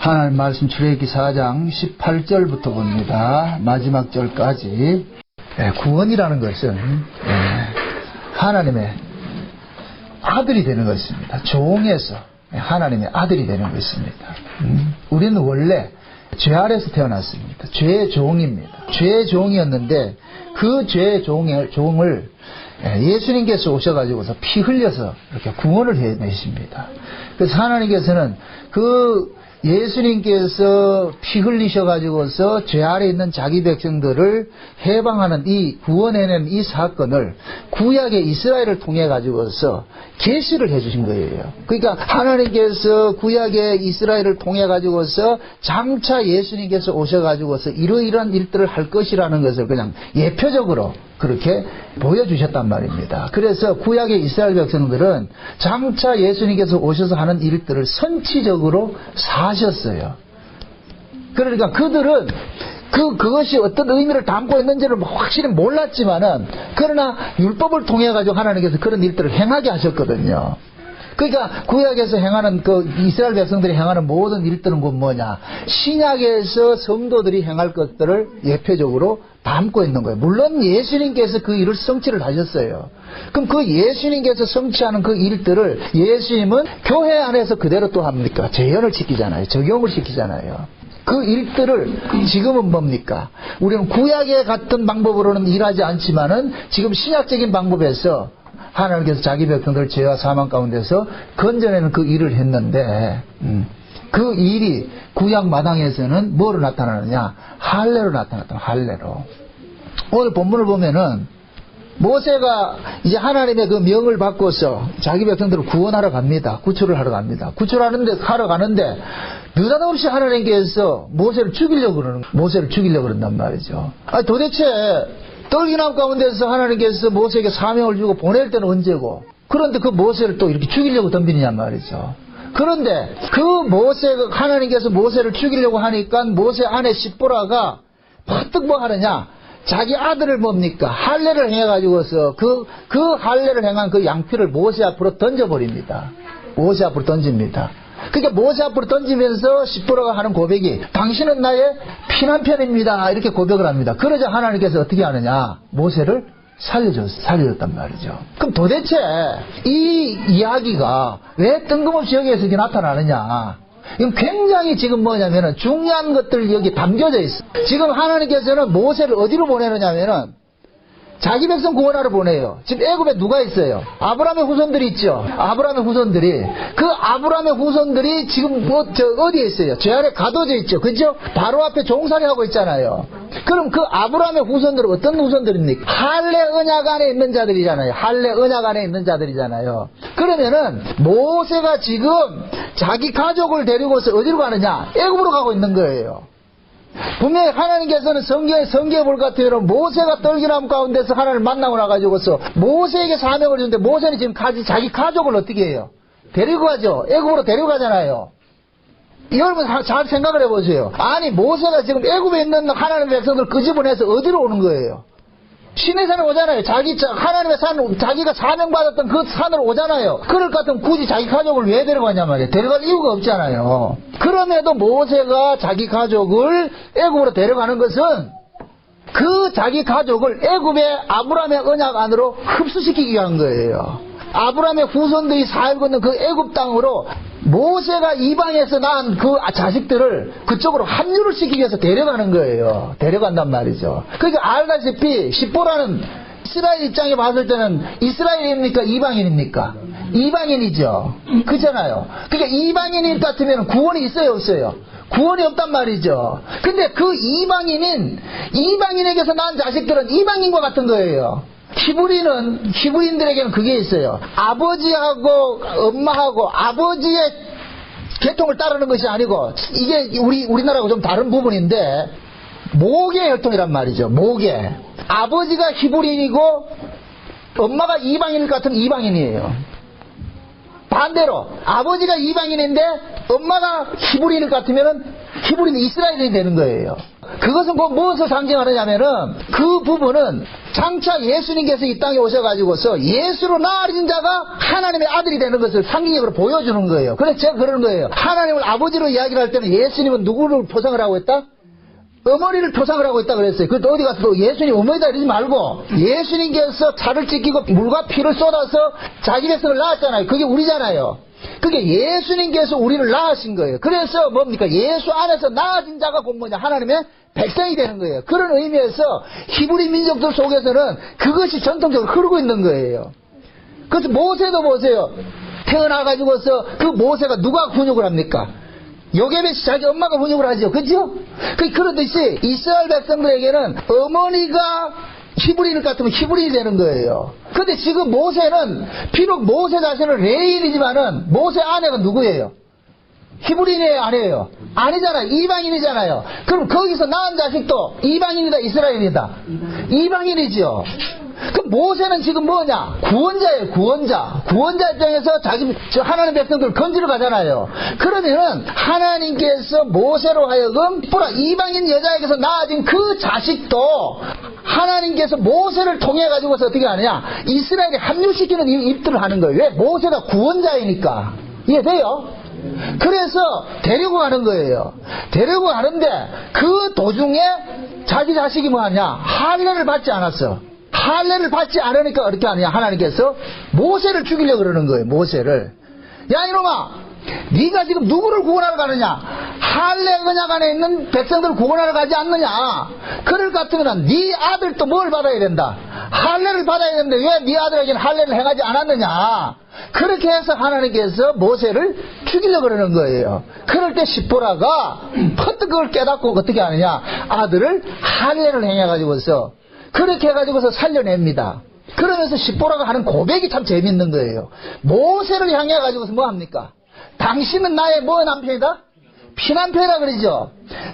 하나님 말씀 출애굽기 4장 18절부터 봅니다. 마지막 절까지. 구원이라는 것은 하나님의 아들이 되는 것입니다. 종에서 하나님의 아들이 되는 것입니다. 우리는 원래 죄 아래서 태어났습니다. 죄의 종입니다. 죄의 종이었는데 그 죄의 종을 예수님께서 오셔가지고서 피 흘려서 이렇게 구원을 해내십니다. 그래서 하나님께서는 그 예수님께서 피 흘리셔가지고서 죄 아래 있는 자기 백성들을 해방하는 이 구원해낸 이 사건을 구약의 이스라엘을 통해 가지고서 계시를 해주신 거예요. 그러니까 하나님께서 구약의 이스라엘을 통해 가지고서 장차 예수님께서 오셔가지고서 이러이러한 일들을 할 것이라는 것을 그냥 예표적으로 그렇게 보여주셨단 말입니다. 그래서 구약의 이스라엘 백성들은 장차 예수님께서 오셔서 하는 일들을 선치적으로 사셨어요. 그러니까 그들은 그것이 어떤 의미를 담고 있는지를 확실히 몰랐지만은 그러나 율법을 통해 가지고 하나님께서 그런 일들을 행하게 하셨거든요. 그러니까 구약에서 행하는 그 이스라엘 백성들이 행하는 모든 일들은 뭐냐? 신약에서 성도들이 행할 것들을 예표적으로 담고 있는 거예요. 물론 예수님께서 그 일을 성취를 하셨어요. 그럼 그 예수님께서 성취하는 그 일들을 예수님은 교회 안에서 그대로 또 합니까? 재현을 시키잖아요. 적용을 시키잖아요. 그 일들을 지금은 뭡니까? 우리는 구약에 같은 방법으로는 일하지 않지만은 지금 신약적인 방법에서 하나님께서 자기 백성들 죄와 사망 가운데서 건져내는 그 일을 했는데 그 일이 구약 마당에서는 뭐로 나타나느냐? 할례로 나타났다. 할례로. 오늘 본문을 보면은 모세가 이제 하나님의 그 명을 받고서 자기 백성들을 구원하러 갑니다. 구출을 하러 갑니다. 하러 가는데 느닷없이 하나님께서 모세를 죽이려고 그런단 말이죠. 도대체 떨기나무 가운데서 하나님께서 모세에게 사명을 주고 보낼 때는 언제고, 그런데 그 모세를 또 이렇게 죽이려고 덤비느냐 말이죠. 그런데 그 하나님께서 모세를 죽이려고 하니까 모세 아내 십보라가 퍼뜩 뭐 하느냐? 자기 아들을 뭡니까? 할례를 행해가지고서 그 할례를 행한 그 양피를 모세 앞으로 던져버립니다. 모세 앞으로 던집니다. 그러니까 모세 앞으로 던지면서 십보라가 하는 고백이 당신은 나의 피난편입니다. 이렇게 고백을 합니다. 그러자 하나님께서 어떻게 하느냐? 모세를 살려줬단 말이죠. 그럼 도대체 이 이야기가 왜 뜬금없이 여기에서 이렇게 나타나느냐? 이건 굉장히 지금 뭐냐면은 중요한 것들이 여기 담겨져 있어. 지금 하나님께서는 모세를 어디로 보내느냐면은 자기 백성 구원하러 보내요. 지금 애굽에 누가 있어요? 아브라함의 후손들이 있죠. 아브라함의 후손들이 지금 어디에 있어요? 죄 아래 가둬져 있죠. 그죠? 바로 앞에 종살이 하고 있잖아요. 그럼 그 아브라함의 후손들은 어떤 후손들입니까? 할례 언약 안에 있는 자들이잖아요. 그러면은 모세가 지금 자기 가족을 데리고서 어디로 가느냐? 애굽으로 가고 있는 거예요. 분명히 하나님께서는 성경에 볼 것 같아요. 모세가 떨기나무 가운데서 하나님을 만나고 나가지고서 모세에게 사명을 주는데 모세는 지금 자기 가족을 어떻게 해요? 데리고 가죠. 애굽으로 데려가잖아요. 여러분 잘 생각을 해보세요. 아니 모세가 지금 애굽에 있는 하나님의 백성들 끄집어내서 어디로 오는 거예요? 신의 산에 오잖아요. 하나님의 산, 자기가 사명받았던 그 산으로 오잖아요. 그럴 것 같으면 굳이 자기 가족을 왜 데려가냐 말이에요. 데려갈 이유가 없잖아요. 그럼에도 모세가 자기 가족을 애굽으로 데려가는 것은 그 자기 가족을 애굽의 아브라함의 언약 안으로 흡수시키기 위한 거예요. 아브라함의 후손들이 살고 있는 그 애굽 땅으로 모세가 이방에서 낳은 그 자식들을 그쪽으로 합류를 시키기 위해서 데려가는 거예요. 데려간단 말이죠. 그러니까 알다시피 십보라는 이스라엘 입장에 봤을 때는 이스라엘입니까? 이방인입니까? 이방인이죠. 그렇잖아요. 그러니까 이방인일 같으면 구원이 있어요, 없어요? 구원이 없단 말이죠. 근데 그 이방인에게서 낳은 자식들은 이방인과 같은 거예요. 히브리인들에게는 그게 있어요. 아버지하고 엄마하고 아버지의 계통을 따르는 것이 아니고, 이게 우리나라하고 좀 다른 부분인데, 모계 혈통이란 말이죠. 모계. 아버지가 히브리인이고 엄마가 이방인 같은 이방인이에요. 반대로 아버지가 이방인인데 엄마가 히브리인 같으면은 히브리인 이스라엘인이 되는 거예요. 그것은 곧 무엇을 상징하느냐면은 그 부분은 장차 예수님께서 이 땅에 오셔가지고서 예수로 낳아진 자가 하나님의 아들이 되는 것을 상징적으로 보여주는 거예요. 그래서 제가 그러는 거예요. 하나님을 아버지로 이야기를 할 때는 예수님은 누구를 표상을 하고 있다? 어머니를 표상을 하고 있다 그랬어요. 그래도 어디 가서 또 예수님 어머니다 이러지 말고 예수님께서 차를 찢기고 물과 피를 쏟아서 자기 백성을 낳았잖아요. 그게 우리잖아요. 그게 예수님께서 우리를 낳으신 거예요. 그래서 뭡니까? 예수 안에서 낳아진 자가 곧 뭐냐? 하나님의 백성이 되는 거예요. 그런 의미에서 히브리 민족들 속에서는 그것이 전통적으로 흐르고 있는 거예요. 그래서 모세도 보세요. 태어나가지고서 그 모세가 누가 훈육을 합니까? 요게벳이 자기 엄마가 훈육을 하죠. 그죠? 그러듯이 이스라엘 백성들에게는 어머니가 히브리인 같으면 히브리인이 되는 거예요. 근데 지금 모세는 비록 모세 자신은 레인이지만은 모세 아내가 누구예요? 히브리인이에요? 아니에요? 아니잖아요. 이방인이잖아요. 그럼 거기서 낳은 자식도 이방인이다 이스라엘이다? 이방인이죠. 그럼 모세는 지금 뭐냐? 구원자예요. 구원자 입장에서 자기 하나님 백성들을 건지러 가잖아요. 그러면은 하나님께서 모세로 하여금 이방인 여자에게서 낳아진 그 자식도 하나님께서 모세를 통해 가지고서 어떻게 하느냐? 이스라엘에 합류시키는 입들을 하는 거예요. 왜? 모세가 구원자이니까. 이해돼요? 그래서 데리고 가는 거예요. 데리고 가는데 그 도중에 자기 자식이 뭐하냐? 할례를 받지 않았어. 할례를 받지 않으니까 어떻게 하느냐? 하나님께서 모세를 죽이려고 그러는 거예요. 모세를. 야 이놈아, 네가 지금 누구를 구원하러 가느냐? 할례 언약 안에 있는 백성들을 구원하러 가지 않느냐? 그럴 것 같으면 네 아들도 뭘 받아야 된다? 할례를 받아야 되는데 왜 네 아들에게는 할례를 행하지 않았느냐? 그렇게 해서 하나님께서 모세를 죽이려고 그러는 거예요. 그럴 때 십보라가 퍼뜩 그걸 깨닫고 어떻게 하느냐? 아들을 할례를 행해가지고서 그렇게 해가지고서 살려냅니다. 그러면서 십보라가 하는 고백이 참 재밌는 거예요. 모세를 향해가지고서 뭐 합니까? 당신은 나의 뭐 남편이다? 피남편이라 그러죠.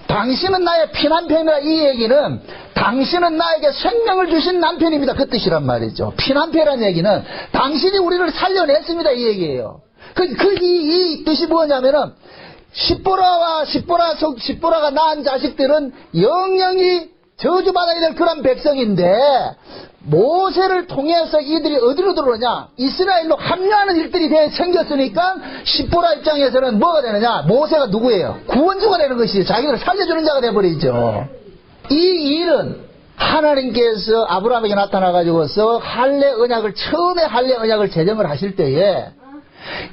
당신은 나의 피남편이라 이 얘기는 당신은 나에게 생명을 주신 남편입니다. 그 뜻이란 말이죠. 피남편이라는 얘기는 당신이 우리를 살려냈습니다. 이 얘기예요. 이 뜻이 뭐냐면은 십보라가 낳은 자식들은 영영이 저주받아야 될 그런 백성인데 모세를 통해서 이들이 어디로 들어오냐? 이스라엘로 합류하는 일들이 생겼으니까 십보라 입장에서는 뭐가 되느냐? 모세가 누구예요? 구원주가 되는 것이죠. 자기를 살려주는 자가 되어버리죠. 이 일은 하나님께서 아브라함에게 나타나가지고서 처음에 할례 언약을 제정을 하실 때에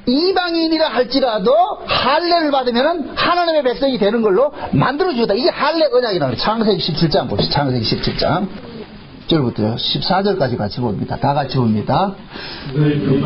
이방인이라 할지라도 할례를 받으면 하나님의 백성이 되는 걸로 만들어주다. 이게 할례 언약이라는 거예요. 창세기 17장 봅시다. 창세기 17장 1절부터 14절까지 같이 봅니다. 다 같이 봅니다.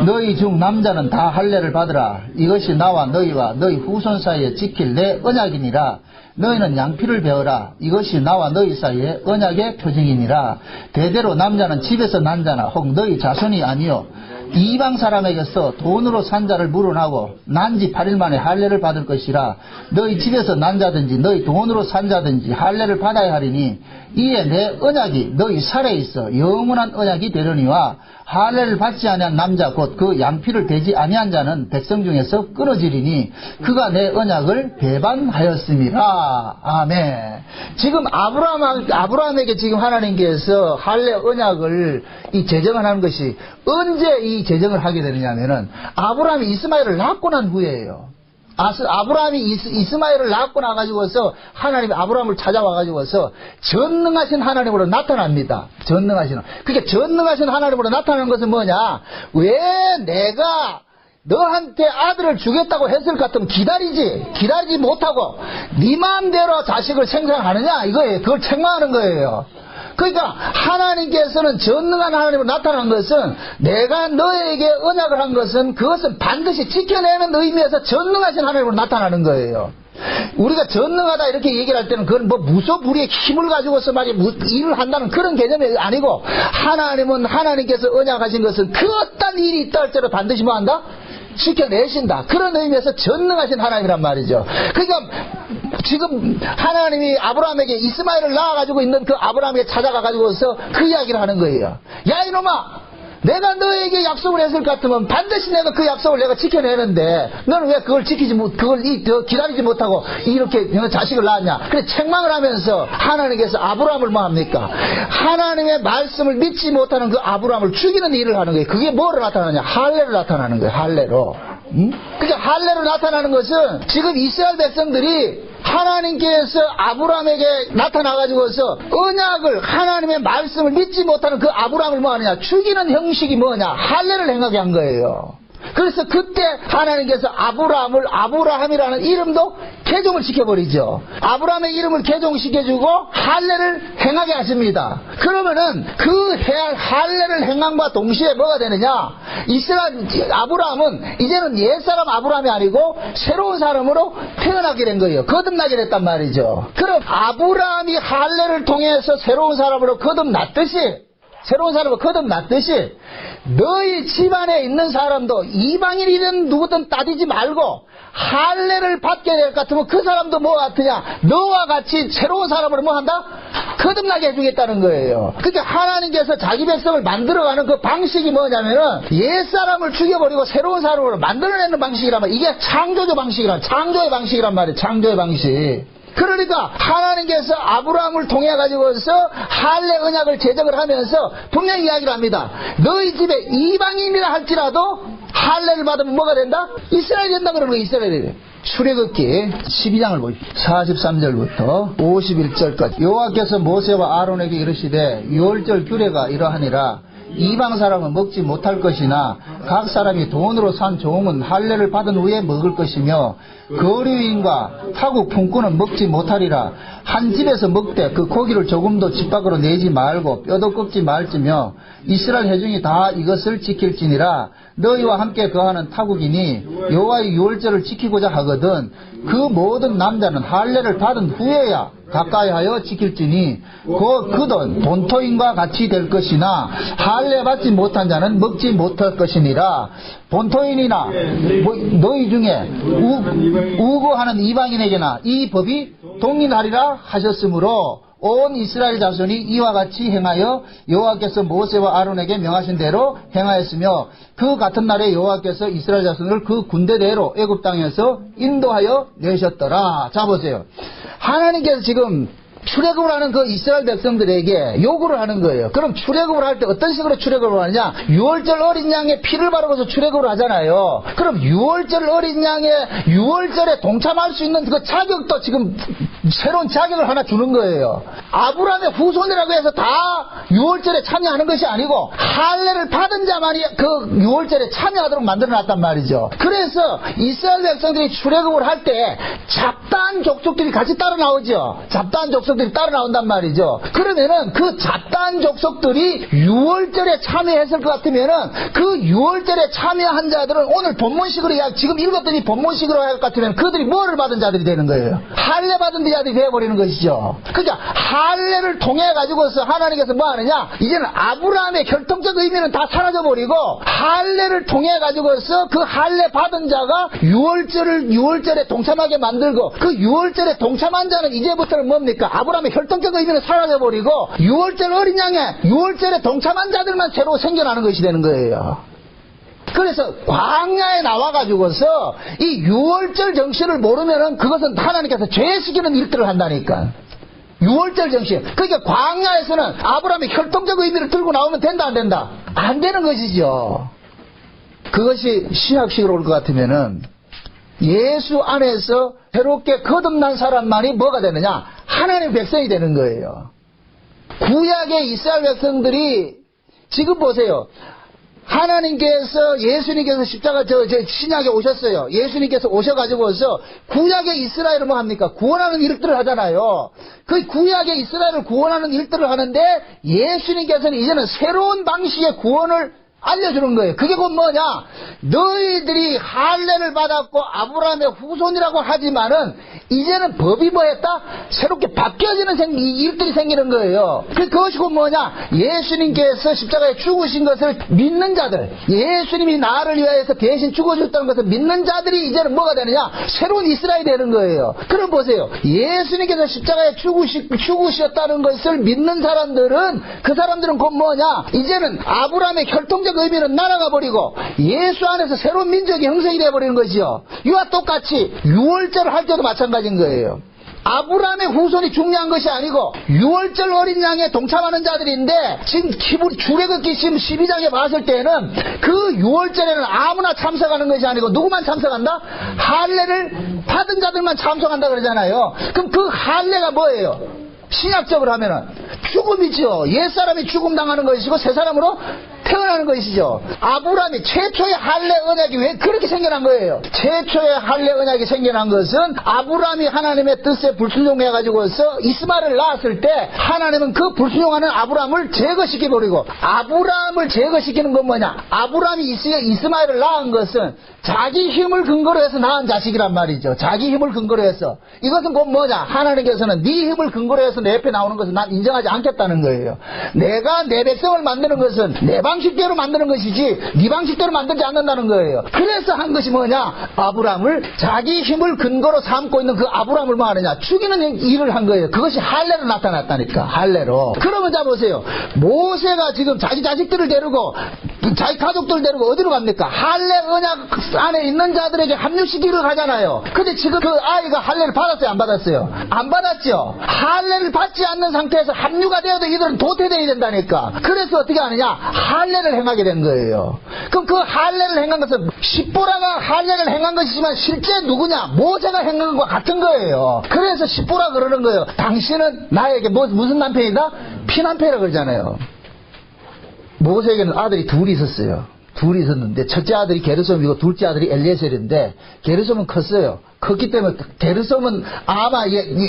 너희 중 남자는 다 할례를 받으라. 이것이 나와 너희와 너희 후손 사이에 지킬 내 언약이니라. 너희는 양피를 베어라. 이것이 나와 너희 사이에 언약의 표징이니라. 대대로 남자는 집에서 난 자나 혹 너희 자손이 아니요 이방 사람에게서 돈으로 산 자를 물어나고 난 지 8일 만에 할례를 받을 것이라. 너희 집에서 난 자든지 너희 돈으로 산 자든지 할례를 받아야 하리니 이에 내 언약이 너희 살에 있어 영원한 언약이 되려니와 할례를 받지 아니한 남자 곧 그 양피를 대지 아니한 자는 백성 중에서 끊어지리니 그가 내 언약을 배반하였음이라. 아멘. 지금 아브라함에게 지금 하나님께서 할례 언약을 이 제정을 하는 것이 언제 이 제정을 하게 되느냐면은 아브라함이 이스마엘을 낳고 난 후에예요. 아브라함이 이스마엘을 낳고 나가지고서 하나님이 아브라함을 찾아와가지고서 전능하신 하나님으로 나타납니다. 그러니까 전능하신 하나님으로 나타나는 것은 뭐냐? 왜 내가 너한테 아들을 주겠다고 했을 것 같으면 기다리지 못하고 네 마음대로 자식을 생산하느냐 이거예요. 그걸 책망하는 거예요. 그러니까 하나님께서는 전능한 하나님으로 나타난 것은 내가 너에게 언약을 한 것은 그것은 반드시 지켜내는 의미에서 전능하신 하나님으로 나타나는 거예요. 우리가 전능하다 이렇게 얘기를 할 때는 그건 뭐 무소불위의 힘을 가지고서 말이 일을 한다는 그런 개념이 아니고 하나님은 하나님께서 언약하신 것은 그 어떤 일이 있다 할지라도 반드시 뭐 한다? 지켜내신다. 그런 의미에서 전능하신 하나님이란 말이죠. 그러니까 지금 하나님이 아브라함에게 이스마엘을 낳아가지고 있는 그 아브라함에게 찾아가가지고서 그 이야기를 하는 거예요. 야 이놈아, 내가 너에게 약속을 했을 것 같으면 반드시 내가 그 약속을 내가 지켜내는데 너는 왜 그걸 그걸 기다리지 못하고 이렇게 자식을 낳았냐. 그래 책망을 하면서 하나님께서 아브라함을 뭐 합니까? 하나님의 말씀을 믿지 못하는 그 아브라함을 죽이는 일을 하는 거예요. 그게 뭐로 나타나냐? 할례로 나타나는 거예요. 할례로. 그러니까 할례로 나타나는 것은 지금 이스라엘 백성들이 하나님께서 아브라함에게 나타나가지고서 언약을 하나님의 말씀을 믿지 못하는 그 아브라함을 뭐 하느냐? 죽이는 형식이 뭐냐? 할례를 행하게 한 거예요. 그래서 그때 하나님께서 아브라함을 아브라함이라는 이름도 개종을 시켜버리죠. 아브라함의 이름을 개종시켜주고 할례를 행하게 하십니다. 그러면은 그 할례를 행함과 동시에 뭐가 되느냐? 아브라함은 이제는 옛사람 아브라함이 아니고 새로운 사람으로 태어나게 된 거예요. 거듭나게 됐단 말이죠. 그럼 아브라함이 할례를 통해서 새로운 사람으로 거듭났듯이 너희 집안에 있는 사람도 이방인이든 누구든 따지지 말고 할례를 받게 될 것 같으면 그 사람도 뭐 같으냐? 너와 같이 새로운 사람으로 뭐 한다? 거듭나게 해주겠다는 거예요. 그러니까 하나님께서 자기 백성을 만들어가는 그 방식이 뭐냐면은 옛사람을 죽여버리고 새로운 사람으로 만들어내는 방식이란 말이에요. 이게 창조의 방식이란 말이에요. 창조의 방식. 그러니까 하나님께서 아브라함을 통해 가지고서 할례 언약을 제정을 하면서 분명히 이야기를 합니다. 너희 집에 이방인이라 할지라도 할례를 받으면 뭐가 된다? 이스라엘이 된다 그러는 거예요. 이스라엘이. 출애굽기 12장을 보십시오. 43절부터 51절까지. 여호와께서 모세와 아론에게 이르시되 유월절 규례가 이러하니라. 이방 사람은 먹지 못할 것이나 각 사람이 돈으로 산 종은 할례를 받은 후에 먹을 것이며 거류인과 타국 품꾼은 먹지 못하리라. 한 집에서 먹되 그 고기를 조금도 집 밖으로 내지 말고 뼈도 꺾지 말지며 이스라엘 회중이 다 이것을 지킬지니라. 너희와 함께 거하는 타국이니 여호와의 유월절을 지키고자 하거든 그 모든 남자는 할례를 받은 후에야 가까이하여 지킬지니 그돈 본토인과 같이 될 것이나 할례 받지 못한 자는 먹지 못할 것이니라. 본토인이나 너희 중에 우고하는 이방인에게나 이 법이 동일하리라 하셨으므로 온 이스라엘 자손이 이와 같이 행하여 여호와께서 모세와 아론에게 명하신 대로 행하였으며 그 같은 날에 여호와께서 이스라엘 자손을 그 군대대로 애굽 땅에서 인도하여 내셨더라. 자 보세요. 하나님께서 지금 출애굽을 하는 그 이스라엘 백성들에게 요구를 하는 거예요. 그럼 출애굽을 할 때 어떤 식으로 출애굽을 하느냐? 유월절 어린 양의 피를 바르고서 출애굽을 하잖아요. 그럼 유월절 어린 양의 유월절에 동참할 수 있는 그 자격도 지금 새로운 자격을 하나 주는 거예요. 아브라함의 후손이라고 해서 다 유월절에 참여하는 것이 아니고 할례를 받은 자만이 그 유월절에 참여하도록 만들어놨단 말이죠. 그래서 이스라엘 백성들이 출애굽을 할 때 잡다한 족속들이 같이 따라 나오죠. 잡다한 족속들이 따라 나온단 말이죠. 그러면은 그 잡다한 족속들이 유월절에 참여했을 것 같으면은 그 유월절에 참여한 자들은 오늘 본문식으로 지금 읽었던 이 본문식으로 할 것 같으면 그들이 뭐를 받은 자들이 되는 거예요? 할례 받은 자들이 되어버리는 것이죠. 그러니까 할례를 통해 가지고서 하나님께서 뭐 하느냐? 이제는 아브라함의 결정적 의미는 다 사라져버리고 할례를 통해 가지고서 그 할례 받은 자가 유월절에 동참하게 만들고 그 유월절에 동참한 자는 이제부터는 뭡니까? 아브라함의 혈통적 의미는 사라져버리고 유월절 어린 양의 유월절에 동참한 자들만 새로 생겨나는 것이 되는 거예요. 그래서 광야에 나와가지고서 이 유월절 정신을 모르면은 그것은 하나님께서 죄시키는 일들을 한다니까. 유월절 정신. 그러니까 광야에서는 아브라함의 혈통적 의미를 들고 나오면 된다 안 된다? 안 되는 것이죠. 그것이 신약식으로 올 것 같으면은 예수 안에서 새롭게 거듭난 사람만이 뭐가 되느냐? 하나님의 백성이 되는 거예요. 구약의 이스라엘 백성들이 지금 보세요. 하나님께서 예수님께서 십자가 신약에 오셨어요. 예수님께서 오셔가지고서 구약의 이스라엘을 뭐 합니까? 구원하는 일들을 하잖아요. 그 구약의 이스라엘을 구원하는 일들을 하는데 예수님께서는 이제는 새로운 방식의 구원을 알려주는 거예요. 그게 곧 뭐냐? 너희들이 할례를 받았고 아브라함의 후손이라고 하지만은 이제는 법이 뭐했다? 새롭게 바뀌어지는 일들이 생기는 거예요. 그것이 곧 뭐냐? 예수님께서 십자가에 죽으신 것을 믿는 자들, 예수님이 나를 위하여서 대신 죽어주셨다는 것을 믿는 자들이 이제는 뭐가 되느냐? 새로운 이스라엘이 되는 거예요. 그럼 보세요. 예수님께서 십자가에 죽으셨다는 것을 믿는 사람들은 그 사람들은 곧 뭐냐? 이제는 아브라함의 혈통적 영적 의미는 날아가 버리고 예수 안에서 새로운 민족이 형성이 되어버리는 것이요. 이와 똑같이 유월절을 할 때도 마찬가지인 거예요. 아브라함의 후손이 중요한 것이 아니고 유월절 어린 양에 동참하는 자들인데 지금 출애굽기 12장에 봤을 때는 그 유월절에는 아무나 참석하는 것이 아니고 누구만 참석한다? 할례를 받은 자들만 참석한다 그러잖아요. 그럼 그 할례가 뭐예요? 신약적으로 하면은 죽음이죠. 옛사람이 죽음 당하는 것이고 새 사람으로 태어나는 것이죠. 아브라함이 최초의 할례 언약이 왜 그렇게 생겨난 거예요? 최초의 할례 언약이 생겨난 것은 아브라함이 하나님의 뜻에 불순종해가지고서 이스마엘을 낳았을 때 하나님은 그 불순종하는 아브라함을 제거시켜버리고, 아브라함을 제거시키는 건 뭐냐? 아브라함이 이스마엘을 낳은 것은 자기 힘을 근거로 해서 낳은 자식이란 말이죠. 자기 힘을 근거로 해서. 이것은 곧 뭐냐? 하나님께서는 네 힘을 근거로 해서 내 옆에 나오는 것은 난 인정하지 않겠다는 거예요. 내가 내 백성을 만드는 것은 내 방식대로 만드는 것이지 네 방식대로 만들지 않는다는 거예요. 그래서 한 것이 뭐냐? 아브라함을 자기 힘을 근거로 삼고 있는 그 아브라함을 뭐 하느냐? 죽이는 일을 한 거예요. 그것이 할례로 나타났다니까. 할례로. 그러면 자 보세요. 모세가 지금 자기 자식들을 데리고 자기 가족들을 데리고 어디로 갑니까? 할례 언약 안에 있는 자들에게 합류시키러 가잖아요. 근데 지금 그 아이가 할례를 받았어요? 안 받았어요? 안 받았죠. 할례를 받지 않는 상태에서 합류가 되어도 이들은 도태되어야 된다니까. 그래서 어떻게 하느냐? 할례를 행하게 된 거예요. 그럼 그 할례를 행한 것은 십보라가 할례를 행한 것이지만 실제 누구냐? 모세가 행한 것과 같은 거예요. 그래서 십보라 그러는 거예요. 당신은 나에게 무슨 남편이다? 피남편이라고 그러잖아요. 모세에게는 아들이 둘이 있었어요. 둘이 있었는데 첫째 아들이 게르솜이고 둘째 아들이 엘리에셀인데 게르솜은 컸어요. 컸기 때문에 게르솜은 아마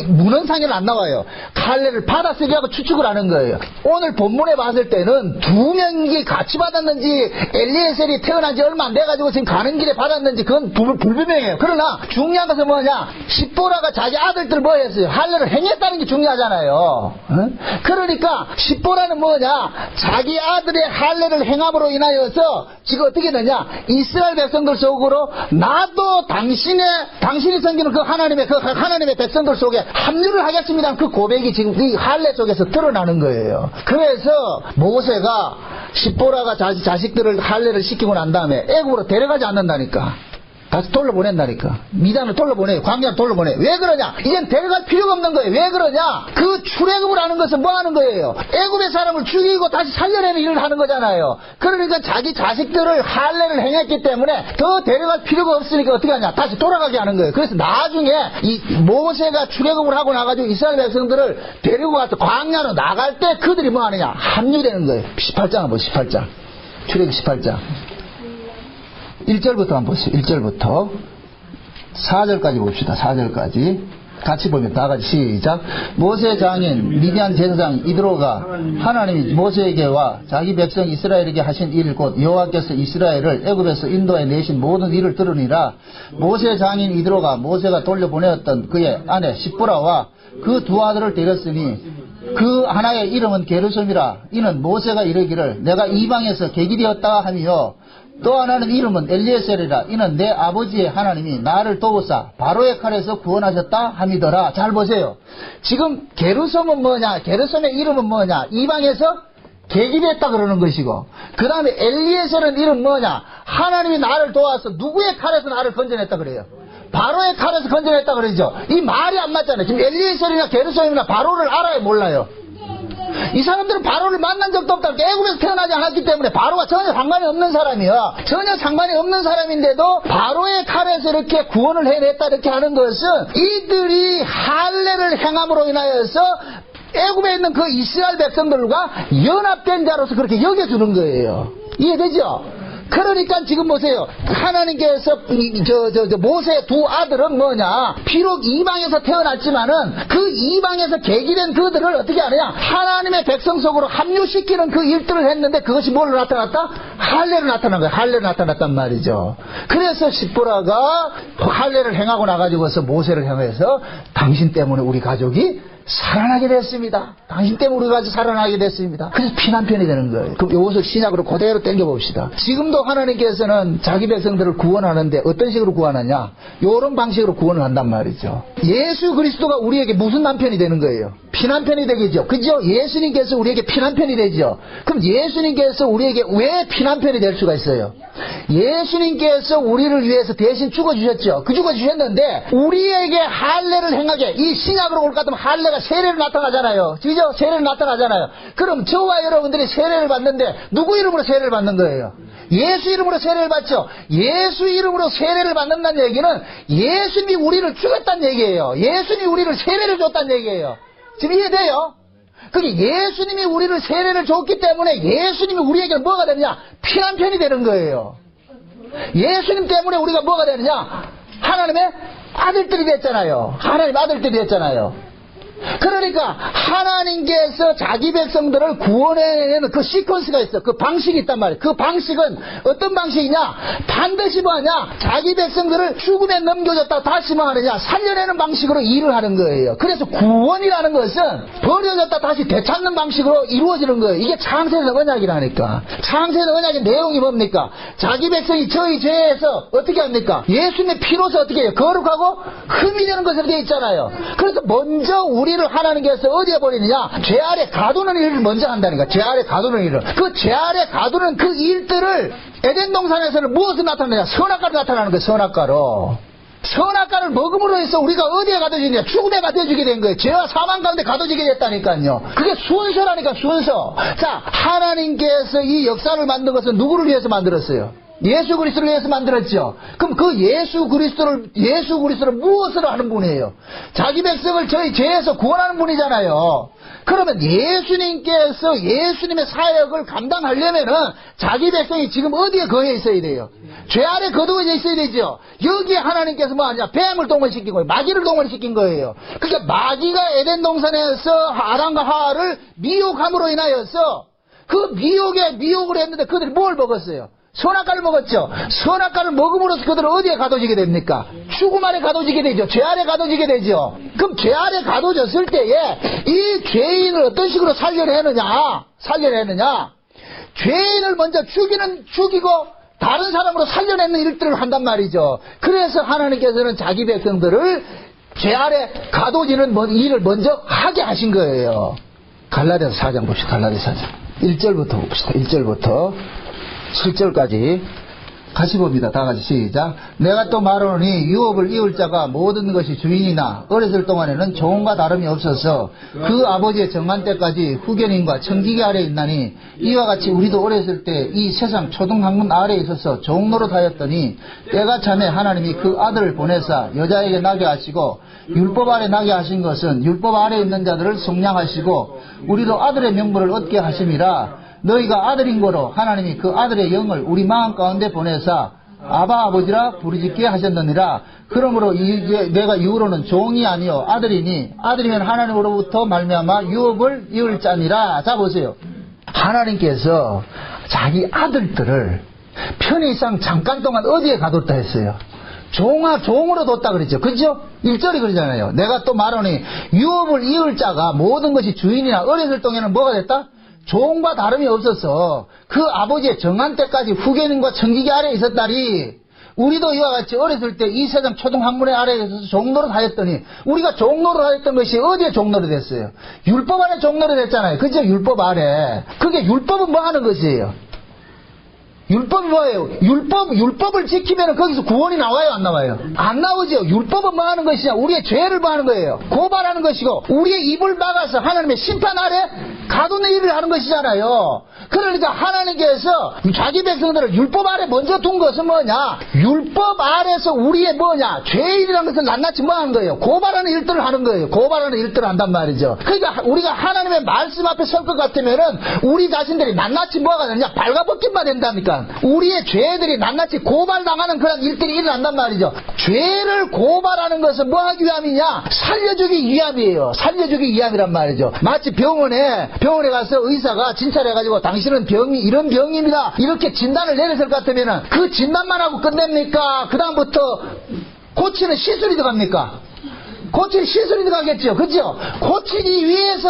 문헌상에는 안 나와요. 할례를 받았으리 하고 추측을 하는 거예요. 오늘 본문에 봤을 때는 두 명이 같이 받았는지 엘리에셀이 태어난 지 얼마 안 돼가지고 지금 가는 길에 받았는지 그건 불분명해요. 그러나 중요한 것은 뭐냐? 십보라가 자기 아들들 뭐 했어요? 할례를 행했다는 게 중요하잖아요. 응? 그러니까 십보라는 뭐냐? 자기 아들의 할례를 행함으로 인하여서 지금 어떻게 되냐? 이스라엘 백성들 속으로 나도 당신이 섬기는 그 하나님의 백성들 속에 합류를 하겠습니다. 그 고백이 지금 이 할례 속에서 드러나는 거예요. 그래서 모세가 십보라가 자식들을 할례를 시키고 난 다음에 애국으로 데려가지 않는다니까. 다시 돌려보낸다니까. 미단을 돌려보내요. 광야를 돌려보내요. 왜 그러냐? 이젠 데려갈 필요가 없는 거예요. 왜 그러냐? 그 출애굽을 하는 것은 뭐 하는 거예요? 애굽의 사람을 죽이고 다시 살려내는 일을 하는 거잖아요. 그러니까 자기 자식들을 할례를 행했기 때문에 더 데려갈 필요가 없으니까 어떻게 하냐? 다시 돌아가게 하는 거예요. 그래서 나중에 이 모세가 출애굽을 하고 나가지고 이스라엘 백성들을 데리고 가서 광야로 나갈 때 그들이 뭐 하느냐? 합류되는 거예요. 18장 한번 18장. 출애굽 18장. 1절부터 한번 보시죠. 1절부터 4절까지 봅시다. 4절까지 같이 보면 다 같이 시작. 모세 장인 미디안 제사장 이드로가 하나님이 모세에게와 자기 백성 이스라엘에게 하신 일 곧 여호와께서 이스라엘을 애굽에서 인도해 내신 모든 일을 들으니라. 모세 장인 이드로가 모세가 돌려보내었던 그의 아내 십보라와 그 두 아들을 데렸으니 그 하나의 이름은 게르솜이라. 이는 모세가 이르기를 내가 이방에서 객이 되었다 하며 또 하나는 이름은 엘리에셀이라. 이는 내 아버지의 하나님이 나를 도우사 바로의 칼에서 구원하셨다 함이더라. 잘 보세요. 지금 게르솜은 뭐냐? 게르솜의 이름은 뭐냐? 이방에서 객이 됐다 그러는 것이고, 그 다음에 엘리에셀은 이름 뭐냐? 하나님이 나를 도와서 누구의 칼에서 나를 건져냈다 그래요? 바로의 칼에서 건져냈다 그러죠. 이 말이 안 맞잖아요. 지금 엘리에셀이나 게르솜이나 바로를 알아요, 몰라요? 이 사람들은 바로를 만난 적도 없다. 애굽에서 태어나지 않았기 때문에 바로가 전혀 상관이 없는 사람이야. 전혀 상관이 없는 사람인데도 바로의 칼에서 이렇게 구원을 해냈다 이렇게 하는 것은 이들이 할례를 행함으로 인하여서 애굽에 있는 그 이스라엘 백성들과 연합된 자로서 그렇게 여겨주는 거예요. 이해되죠? 그러니까 지금 보세요. 하나님께서 모세의 두 아들은 뭐냐? 비록 이방에서 태어났지만은 그 이방에서 계기된 그들을 어떻게 하느냐? 하나님의 백성 속으로 합류시키는 그 일들을 했는데 그것이 뭘로 나타났다? 할례로 나타난 거예요. 할례로 나타났단 말이죠. 그래서 십보라가 할례를 행하고 나가지고서 모세를 향해서 당신 때문에 우리 가족이 살아나게 됐습니다. 당신 때문에 우리가 살아나게 됐습니다. 그래서 피난편이 되는 거예요. 그럼 이것을 신약으로 그대로 땡겨봅시다. 지금도 하나님께서는 자기 백성들을 구원하는데 어떤 식으로 구원하냐? 이런 방식으로 구원을 한단 말이죠. 예수 그리스도가 우리에게 무슨 남편이 되는 거예요? 피난편이 되겠죠. 그죠? 예수님께서 우리에게 피난편이 되죠. 그럼 예수님께서 우리에게 왜 피난편이 될 수가 있어요? 예수님께서 우리를 위해서 대신 죽어주셨죠. 그 죽어주셨는데 우리에게 할례를 행하게, 이 신약으로 올 것 같으면 할례가 세례로 나타나잖아요. 그죠? 세례로 나타나잖아요. 그럼 저와 여러분들이 세례를 받는데 누구 이름으로 세례를 받는 거예요? 예수 이름으로 세례를 받죠. 예수 이름으로 세례를 받는다는 얘기는 예수님이 우리를 죽였다는 얘기예요. 예수님이 우리를 세례를 줬다는 얘기예요. 지금 이해돼요? 그게 예수님이 우리를 세례를 줬기 때문에 예수님이 우리에게 뭐가 되느냐? 피난편이 되는 거예요. 예수님 때문에 우리가 뭐가 되느냐? 하나님의 아들들이 됐잖아요. 하나님 아들들이 됐잖아요. 그러니까 하나님께서 자기 백성들을 구원해내는 그 시퀀스가 있어. 그 방식이 있단 말이에요. 그 방식은 어떤 방식이냐? 반드시 뭐하냐? 자기 백성들을 죽음에 넘겨줬다 다시 뭐하느냐? 살려내는 방식으로 일을 하는 거예요. 그래서 구원이라는 것은 버려졌다 다시 되찾는 방식으로 이루어지는 거예요. 이게 창세는 언약이라니까. 창세는 언약의 내용이 뭡니까? 자기 백성이 저희 죄에서 어떻게 합니까? 예수님의 피로서 어떻게 해요? 거룩하고 흠이 되는 것으로 되어 있잖아요. 그래서 먼저 우리를 하나님께서 어디에 버리느냐? 죄 아래 가두는 일을 먼저 한다니까. 죄 아래 가두는 일을. 그 죄 아래 가두는 그 일들을 에덴 동산에서는 무엇을 나타내냐? 선악과로 나타나는 거예요. 선악과로. 선악과를 먹음으로 해서 우리가 어디에 가둬지냐? 죽음에 가둬지게 된 거예요. 죄와 사망 가운데 가둬지게 됐다니까요. 그게 순서라니까, 순서. 자, 하나님께서 이 역사를 만든 것은 누구를 위해서 만들었어요? 예수 그리스도를 위해서 만들었죠. 그럼 그 예수 그리스도를 무엇으로 하는 분이에요? 자기 백성을 저희 죄에서 구원하는 분이잖아요. 그러면 예수님께서 예수님의 사역을 감당하려면은 자기 백성이 지금 어디에 거해 있어야 돼요? 죄 아래 거두어져 있어야 되죠. 여기에 하나님께서 뭐 하냐? 뱀을 동원시킨 거예요. 마귀를 동원시킨 거예요. 그러니까 마귀가 에덴 동산에서 아담과 하와를 미혹함으로 인하여서 그 미혹을 했는데 그들이 뭘 먹었어요? 선악과를 먹었죠. 선악과를 먹음으로써 그들은 어디에 가둬지게 됩니까? 죽음 아래 가둬지게 되죠. 죄 아래 가둬지게 되죠. 그럼 죄 아래 가둬졌을 때에 이 죄인을 어떤 식으로 살려내느냐? 죄인을 먼저 죽이고 다른 사람으로 살려내는 일들을 한단 말이죠. 그래서 하나님께서는 자기 백성들을 죄 아래 가둬지는 일을 먼저 하게 하신 거예요. 갈라디아서 4장 봅시다. 갈라디아서 4장 1절부터 봅시다. 1절부터 7절까지 같이 봅니다. 다 같이 시작. 내가 또 말하노니 유업을 이을 자가 모든 것이 주인이나 어렸을 동안에는 종과 다름이 없어서 그 아버지의 정한 때까지 후견인과 청지기 아래에 있나니 이와 같이 우리도 어렸을 때 이 세상 초등학문 아래에 있어서 종 노릇하였더니 때가 참에 하나님이 그 아들을 보내사 여자에게 나게 하시고 율법 아래 나게 하신 것은 율법 아래에 있는 자들을 속량하시고 우리도 아들의 명분을 얻게 하심이라. 너희가 아들인 거로 하나님이 그 아들의 영을 우리 마음 가운데 보내사 아바 아버지라 부르짖게 하셨느니라. 그러므로 이제 내가 이후로는 종이 아니요 아들이니 아들이면 하나님으로부터 말미암아 유업을 이을 자니라. 자 보세요. 하나님께서 자기 아들들을 편의상 잠깐 동안 어디에 가뒀다 했어요? 종으로 뒀다 그랬죠. 그죠? 1절이 그러잖아요. 내가 또 말하니 유업을 이을 자가 모든 것이 주인이나 어렸을 동에는 뭐가 됐다? 종과 다름이 없어서 그 아버지의 정한 때까지 후견인과 청지기 아래에 있었다리. 우리도 이와 같이 어렸을 때 이 세상 초등학문의 아래에 있어서 종노릇 하였더니 우리가 종노릇 하였던 것이 어디에 종노릇 됐어요? 율법 아래 종노릇 됐잖아요. 그죠? 율법 아래. 그게 율법은 뭐 하는 것이에요? 율법이 뭐예요? 율법을 지키면 거기서 구원이 나와요? 안 나와요? 안 나오죠. 율법은 뭐 하는 것이냐? 우리의 죄를 뭐 하는 거예요? 고발하는 것이고 우리의 입을 막아서 하나님의 심판 아래 가두는 일을 하는 것이잖아요. 그러니까 하나님께서 자기 백성들을 율법 아래 먼저 둔 것은 뭐냐? 율법 아래서 우리의 뭐냐? 죄인이라는 것을 낱낱이 뭐 하는 거예요? 고발하는 일들을 하는 거예요. 고발하는 일들을 한단 말이죠. 그러니까 우리가 하나님의 말씀 앞에 설 것 같으면은 우리 자신들이 낱낱이 뭐가 되느냐? 발가벗기만 된다니까. 우리의 죄들이 낱낱이 고발당하는 그런 일들이 일어난단 말이죠. 죄를 고발하는 것은 뭐 하기 위함이냐? 살려주기 위함이에요. 살려주기 위함이란 말이죠. 마치 병원에 가서 의사가 진찰해가지고 당신은 이런 병입니다. 이렇게 진단을 내렸을 것 같으면은 그 진단만 하고 끝냅니까? 그 다음부터 고치는 시술이 들어갑니까? 고칠 시설이 들어가겠죠. 그죠? 고치기 위해서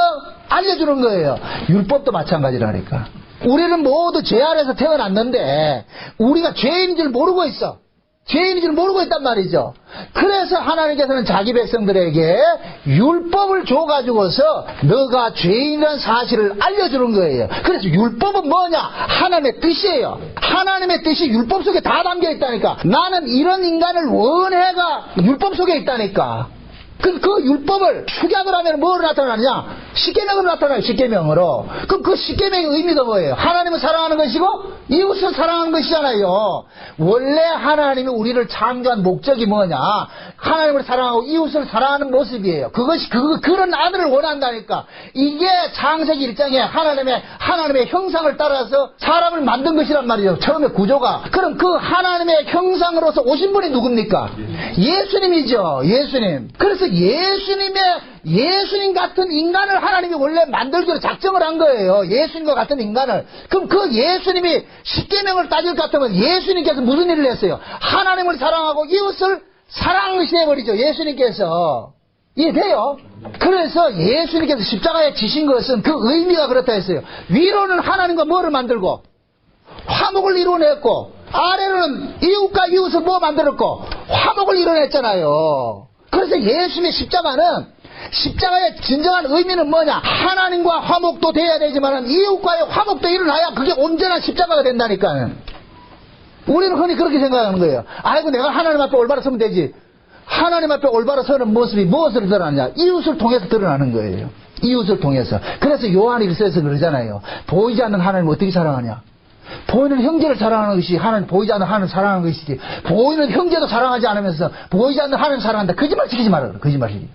알려주는 거예요. 율법도 마찬가지라니까. 우리는 모두 죄 아래서 태어났는데 우리가 죄인인 줄 모르고 있어. 죄인인 줄 모르고 있단 말이죠. 그래서 하나님께서는 자기 백성들에게 율법을 줘가지고서 너가 죄인이라는 사실을 알려주는 거예요. 그래서 율법은 뭐냐? 하나님의 뜻이에요. 하나님의 뜻이 율법 속에 다 담겨 있다니까. 나는 이런 인간을 원해가 율법 속에 있다니까. 그 율법을 축약을 하면 뭐로 나타나느냐? 십계명으로 나타나요. 십계명으로. 그럼 그 십계명의 의미가 뭐예요? 하나님을 사랑하는 것이고 이웃을 사랑하는 것이잖아요. 원래 하나님이 우리를 창조한 목적이 뭐냐? 하나님을 사랑하고 이웃을 사랑하는 모습이에요. 그것이 그런 아들을 원한다니까. 이게 창세기 1장에 하나님의 형상을 따라서 사람을 만든 것이란 말이에요. 처음에 구조가. 그럼 그 하나님의 형상으로서 오신 분이 누굽니까? 예수님이죠. 예수님. 그래서 예수님 같은 인간을 하나님이 원래 만들기로 작정을 한 거예요. 예수님과 같은 인간을. 그럼 그 예수님이 십계명을 따질 것 같으면 예수님께서 무슨 일을 했어요? 하나님을 사랑하고 이웃을 사랑하는 것이 돼버리죠. 예수님께서. 이해돼요? 그래서 예수님께서 십자가에 지신 것은 그 의미가 그렇다 했어요. 위로는 하나님과 뭐를 만들고 화목을 이루어냈고, 아래로는 이웃과 이웃을 뭐 만들었고 화목을 이루어냈잖아요. 그래서 예수님의 십자가의 진정한 의미는 뭐냐? 하나님과 화목도 돼야 되지만 이웃과의 화목도 일어나야 그게 온전한 십자가가 된다니까요. 우리는 흔히 그렇게 생각하는 거예요. 아이고 내가 하나님 앞에 올바로 서면 되지. 하나님 앞에 올바로 서는 모습이 무엇으로 드러나냐? 이웃을 통해서 드러나는 거예요. 이웃을 통해서. 그래서 요한 1서에서 그러잖아요. 보이지 않는 하나님을 어떻게 사랑하냐? 보이는 형제를 사랑하는 것이 보이지 않는 하나님을 사랑하는 것이지. 보이는 형제도 사랑하지 않으면서 보이지 않는 하나님을 사랑한다. 거짓말 시키지 말아요. 거짓말이지.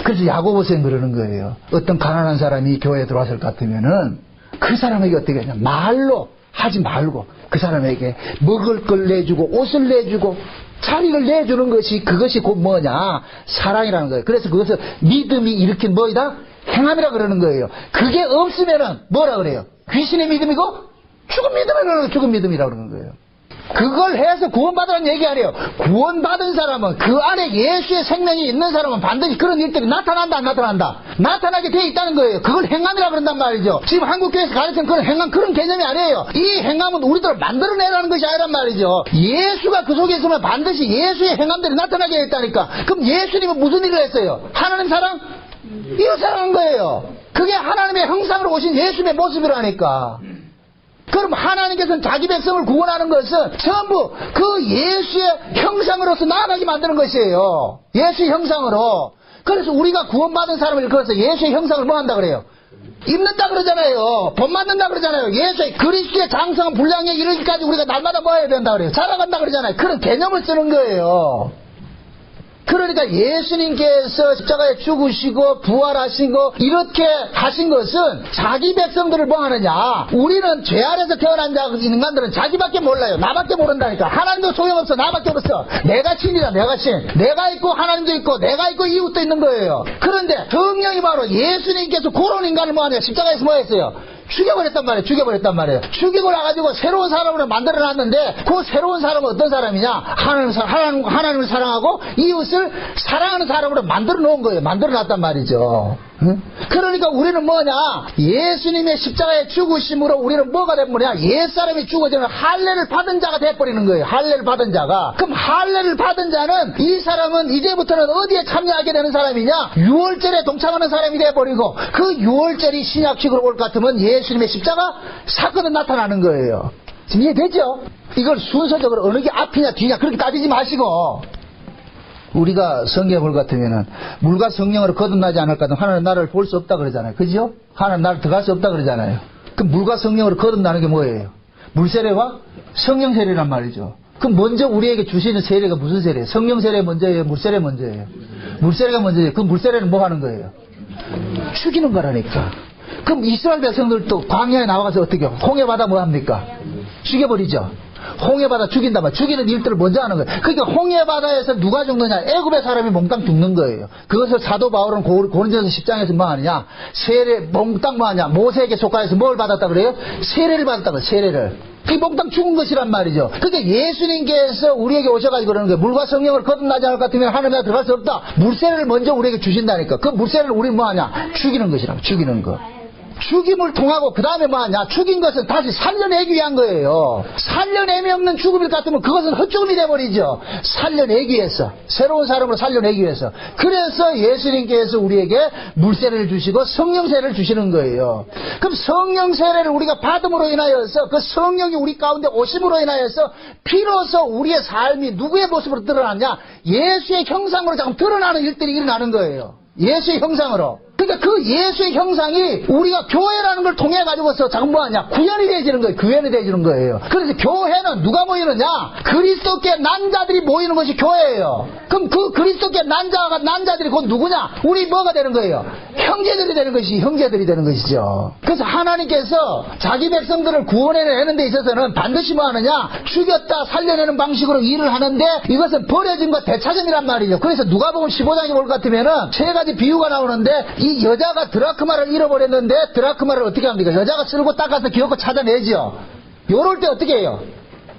그래서 야고보서는 그러는 거예요. 어떤 가난한 사람이 교회에 들어왔을 것 같으면은 그 사람에게 어떻게 하냐? 말로 하지 말고 그 사람에게 먹을 걸 내주고 옷을 내주고 자리를 내주는 것이 그것이 곧 뭐냐? 사랑이라는 거예요. 그래서 그것을 믿음이 일으킨 뭐이다? 행함이라 그러는 거예요. 그게 없으면은 뭐라 그래요? 귀신의 믿음이고 죽은 믿음이라고 그러는 거예요. 그걸 해서 구원받으라는 얘기 아니에요. 구원받은 사람은 그 안에 예수의 생명이 있는 사람은 반드시 그런 일들이 나타난다 안 나타난다? 나타나게 돼 있다는 거예요. 그걸 행함이라 그런단 말이죠. 지금 한국교회에서 가르치는 그런 행함, 그런 개념이 아니에요. 이 행함은 우리들을 만들어내라는 것이 아니란 말이죠. 예수가 그 속에 있으면 반드시 예수의 행함들이 나타나게 돼 있다니까. 그럼 예수님은 무슨 일을 했어요? 하나님 사랑? 이웃 사랑한 거예요. 그게 하나님의 형상으로 오신 예수님의 모습이라니까. 그럼 하나님께서는 자기 백성을 구원하는 것은 전부 그 예수의 형상으로서 나아가게 만드는 것이에요. 예수의 형상으로. 그래서 우리가 구원받은 사람을 그래서 예수의 형상을 뭐 한다 그래요? 입는다 그러잖아요. 본받는다 그러잖아요. 예수의 그리스도의 장성한 분량에 이르기까지 우리가 날마다 뭐 해야 된다 그래요? 자라간다 그러잖아요. 그런 개념을 쓰는 거예요. 그러니까 예수님께서 십자가에 죽으시고 부활하시고 이렇게 하신 것은 자기 백성들을 뭐 하느냐? 우리는 죄 아래서 태어난 인간들은 자기밖에 몰라요. 나밖에 모른다니까. 하나님도 소용없어. 나밖에 없어. 내가 친이다. 내가 친. 내가 있고 하나님도 있고 내가 있고 이웃도 있는 거예요. 그런데 성령이 바로 예수님께서 그런 인간을 뭐 하냐? 십자가에서 뭐 했어요? 죽여버렸단 말이에요. 죽이고 나가지고 새로운 사람으로 만들어놨는데 그 새로운 사람은 어떤 사람이냐? 하나님을 사랑하고 이웃을 사랑하는 사람으로 만들어 놓은 거예요. 만들어 놨단 말이죠. 응? 그러니까 우리는 뭐냐? 예수님의 십자가에 죽으심으로 우리는 뭐가 돼버리냐? 옛사람이 죽어지는 할례를 받은 자가 돼버리는 거예요. 할례를 받은 자가. 그럼 할례를 받은 자는 이 사람은 이제부터는 어디에 참여하게 되는 사람이냐? 유월절에 동참하는 사람이 돼버리고 그 유월절이 신약식으로 올 것 같으면 예수님의 십자가 사건은 나타나는 거예요. 지금 이해되죠? 이걸 순서적으로 어느 게 앞이냐 뒤냐 그렇게 따지지 마시고 우리가 성경에 볼 것 같으면은 물과 성령으로 거듭나지 않을 것 같으면 하나님 나라를 볼 수 없다 그러잖아요. 그죠? 하나님 나라를 들어갈 수 없다 그러잖아요. 그럼 물과 성령으로 거듭나는 게 뭐예요? 물세례와 성령 세례란 말이죠. 그럼 먼저 우리에게 주시는 세례가 무슨 세례예요? 성령 세례 먼저예요? 물세례 먼저예요? 물세례가 먼저예요. 그 물세례는 뭐 하는 거예요? 죽이는 거라니까. 그럼 이스라엘 백성들도 광야에 나와서 어떻게 해요? 홍해 바다 뭐 합니까? 죽여버리죠. 홍해바다 죽인단 말이에요. 죽이는 일들을 먼저 하는 거예요. 그러니까 홍해바다에서 누가 죽느냐? 애굽의 사람이 몽땅 죽는 거예요. 그것을 사도 바울은 고린도전서 10장에서 뭐 하느냐? 세례, 몽땅 뭐 하냐? 모세에게 속하여서 뭘 받았다 그래요? 세례를 받았다고, 세례를. 그게 몽땅 죽은 것이란 말이죠. 그러니까 예수님께서 우리에게 오셔가지고 그러는 거예요. 물과 성령을 거듭나지 않을 것 같으면 하늘에 들어갈 수 없다. 물세례를 먼저 우리에게 주신다니까. 그 물세례를 우리 뭐 하냐? 죽이는 것이라고, 죽이는 거. 죽임을 통하고 그 다음에 뭐하냐? 죽인 것은 다시 살려내기 위한 거예요. 살려내미 없는 죽음일 같으면 그것은 헛죽음이 돼버리죠. 살려내기 위해서, 새로운 사람으로 살려내기 위해서. 그래서 예수님께서 우리에게 물세례를 주시고 성령세례를 주시는 거예요. 그럼 성령세례를 우리가 받음으로 인하여서 그 성령이 우리 가운데 오심으로 인하여서 비로소 우리의 삶이 누구의 모습으로 드러났냐? 예수의 형상으로 자꾸 드러나는 일들이 일어나는 거예요. 예수의 형상으로. 그러니까 그 예수의 형상이 우리가 교회라는 걸 통해 가지고서 자꾸 뭐하냐? 구현이 되어지는 거예요. 구현이 되어지는 거예요. 그래서 교회는 누가 모이느냐? 그리스도께 난 자들이 모이는 것이 교회예요. 그럼 그 그리스도께 난 자들이 곧 누구냐? 우리 뭐가 되는 거예요? 형제들이 되는 것이, 형제들이 되는 것이죠. 그래서 하나님께서 자기 백성들을 구원해내는 데 있어서는 반드시 뭐 하느냐? 죽였다 살려내는 방식으로 일을 하는데 이것은 버려짐과 되찾음이란 말이죠. 그래서 누가복음 15장에 볼 것 같으면은 세 가지 비유가 나오는데 이 여자가 드라크마를 잃어버렸는데 드라크마를 어떻게 합니까? 여자가 쓸고 닦아서 기어코 찾아내죠. 요럴 때 어떻게 해요?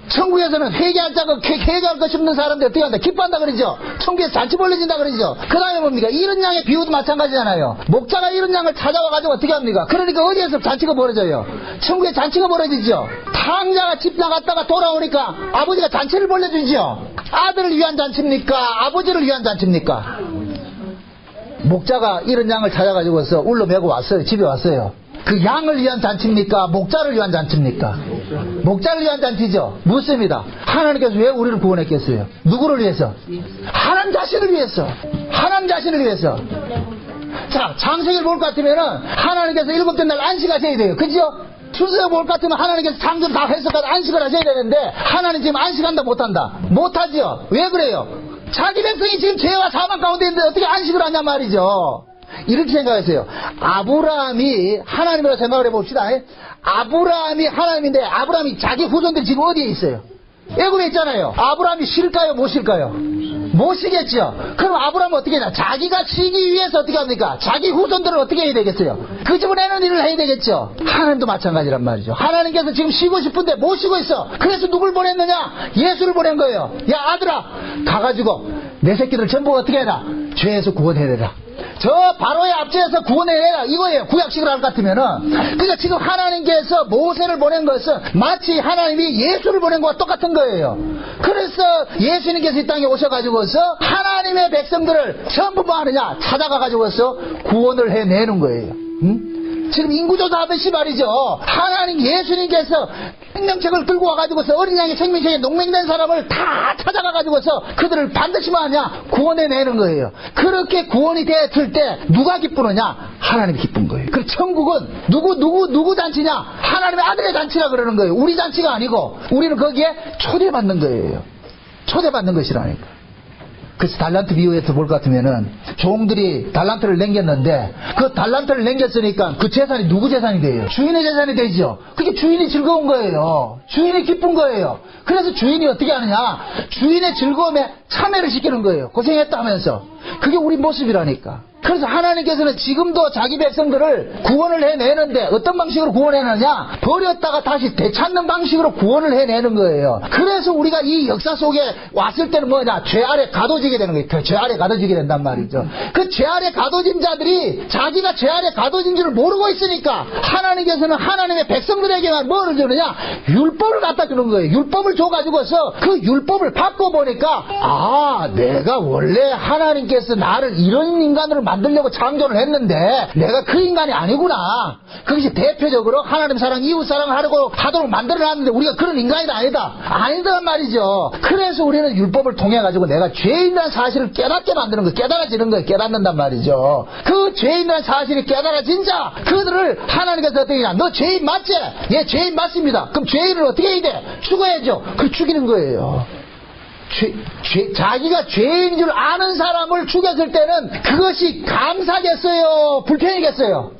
천국에서는 회개할 것이 없는 사람들 어떻게 한다? 기뻐한다 그러죠. 천국에서 잔치 벌려진다 그러죠. 그 다음에 뭡니까? 잃은 양의 비유도 마찬가지잖아요. 목자가 잃은 양을 찾아와가지고 어떻게 합니까? 그러니까 어디에서 잔치가 벌어져요? 천국에 잔치가 벌어지죠. 탕자가 집 나갔다가 돌아오니까 아버지가 잔치를 벌려주죠. 아들을 위한 잔치입니까? 아버지를 위한 잔치입니까? 목자가 잃은 양을 찾아가지고서 울로 메고 왔어요. 집에 왔어요. 그 양을 위한 잔치입니까? 목자를 위한 잔치입니까? 목자를 위한 잔치죠. 묻습니다. 하나님께서 왜 우리를 구원했겠어요? 누구를 위해서? 하나님 자신을 위해서. 하나님 자신을 위해서. 자, 창세기를 볼 것 같으면은 하나님께서 일곱째 날 안식하셔야 돼요. 그죠? 순서에 볼 것 같으면 하나님께서 창조를 다 해석하고 안식을 하셔야 되는데 하나님 지금 안식한다 못한다? 못하죠. 왜 그래요? 자기 백성이 지금 죄와 사망 가운데 있는데 어떻게 안식을 하냐 말이죠. 이렇게 생각하세요. 아브라함이 하나님이라고 생각을 해봅시다. 아브라함이 하나님인데 아브라함이 자기 후손들이 지금 어디에 있어요? 애굽에 있잖아요. 아브라함이 싫을까요? 못 싫을까요? 못 쉬겠죠. 그럼 아브라함은 어떻게 하냐? 자기가 쉬기 위해서 어떻게 합니까? 자기 후손들을 어떻게 해야 되겠어요? 그 집을 내는 일을 해야 되겠죠. 하나님도 마찬가지란 말이죠. 하나님께서 지금 쉬고 싶은데 못 쉬고 있어. 그래서 누굴 보냈느냐? 예수를 보낸 거예요. 야 아들아 가가지고 내 새끼들 전부 어떻게 해라? 죄에서 구원해내라. 저 바로의 앞지에서 구원해내라 이거예요. 구약식으로 할 것 같으면은. 그러니까 지금 하나님께서 모세를 보낸 것은 마치 하나님이 예수를 보낸 것과 똑같은 거예요. 그래서 예수님께서 이 땅에 오셔가지고서 하나님의 백성들을 전부 뭐 하느냐? 찾아가가지고서 구원을 해내는 거예요. 지금 인구조사하듯이 말이죠. 하나님 예수님께서 생명책을 들고 와가지고서 어린 양의 생명책에 농맹된 사람을 다 찾아가가지고서 그들을 반드시 뭐 하냐? 구원해내는 거예요. 그렇게 구원이 됐을 때 누가 기쁘느냐? 하나님이 기쁜 거예요. 그 천국은 누구 잔치냐? 하나님의 아들의 잔치라 그러는 거예요. 우리 잔치가 아니고 우리는 거기에 초대받는 거예요. 초대받는 것이라니까. 그래서 달란트 비유에서 볼 것 같으면은 종들이 달란트를 남겼는데 그 달란트를 남겼으니까 그 재산이 누구 재산이 돼요? 주인의 재산이 되죠. 그게 주인이 즐거운 거예요. 주인이 기쁜 거예요. 그래서 주인이 어떻게 하느냐? 주인의 즐거움에 참여를 시키는 거예요. 고생했다 하면서. 그게 우리 모습이라니까. 그래서 하나님께서는 지금도 자기 백성들을 구원을 해내는데 어떤 방식으로 구원해내느냐? 버렸다가 다시 되찾는 방식으로 구원을 해내는 거예요. 그래서 우리가 이 역사 속에 왔을 때는 뭐냐? 죄 아래 가둬지게 되는 거예요. 죄 아래 가둬지게 된단 말이죠. 그 죄 아래 가둬진 자들이 자기가 죄 아래 가둬진 줄을 모르고 있으니까 하나님께서는 하나님의 백성들에게만 뭐를 주느냐? 율법을 갖다 주는 거예요. 율법을 줘가지고서 그 율법을 받고 보니까 아, 내가 원래 하나님께서 나를 이런 인간으로 만들려고 창조를 했는데 내가 그 인간이 아니구나. 그것이 대표적으로 하나님 사랑, 이웃 사랑을 하도록 만들어놨는데 우리가 그런 인간이다 아니단 말이죠. 그래서 우리는 율법을 통해 가지고 내가 죄인이라는 사실을 깨닫게 만드는 거예요. 깨달아지는 거예요. 깨닫는단 말이죠. 그 죄인이라는 사실이 깨달아진 자 그들을 하나님께서 어떻게 하냐? 너 죄인 맞지? 예, 죄인 맞습니다. 그럼 죄인을 어떻게 해야 돼? 죽어야죠. 그 죽이는 거예요. 자기가 죄인 줄 아는 사람을 죽였을 때는 그것이 감사겠어요? 불평이겠어요?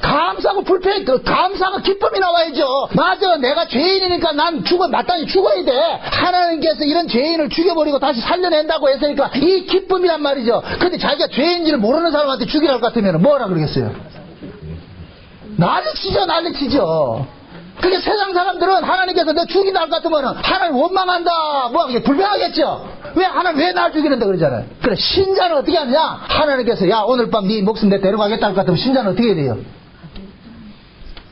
감사하고 불평이, 감사가 기쁨이 나와야죠. 맞아, 내가 죄인이니까 난 마땅히 죽어야 돼. 하나님께서 이런 죄인을 죽여버리고 다시 살려낸다고 했으니까 이 기쁨이란 말이죠. 근데 자기가 죄인지를 모르는 사람한테 죽이라고 같으면 뭐라 그러겠어요? 난리치죠, 난리치죠. 그게 세상 사람들은 하나님께서 너 죽인다 할 것 같으면 하나님 원망한다, 뭐 불평하겠죠. 왜 하나님 왜 날 죽이는다 그러잖아요. 그래, 신자는 어떻게 하느냐? 하나님께서 야 오늘 밤 네 목숨 내 데려가겠다 할 것 같으면 신자는 어떻게 해야 돼요?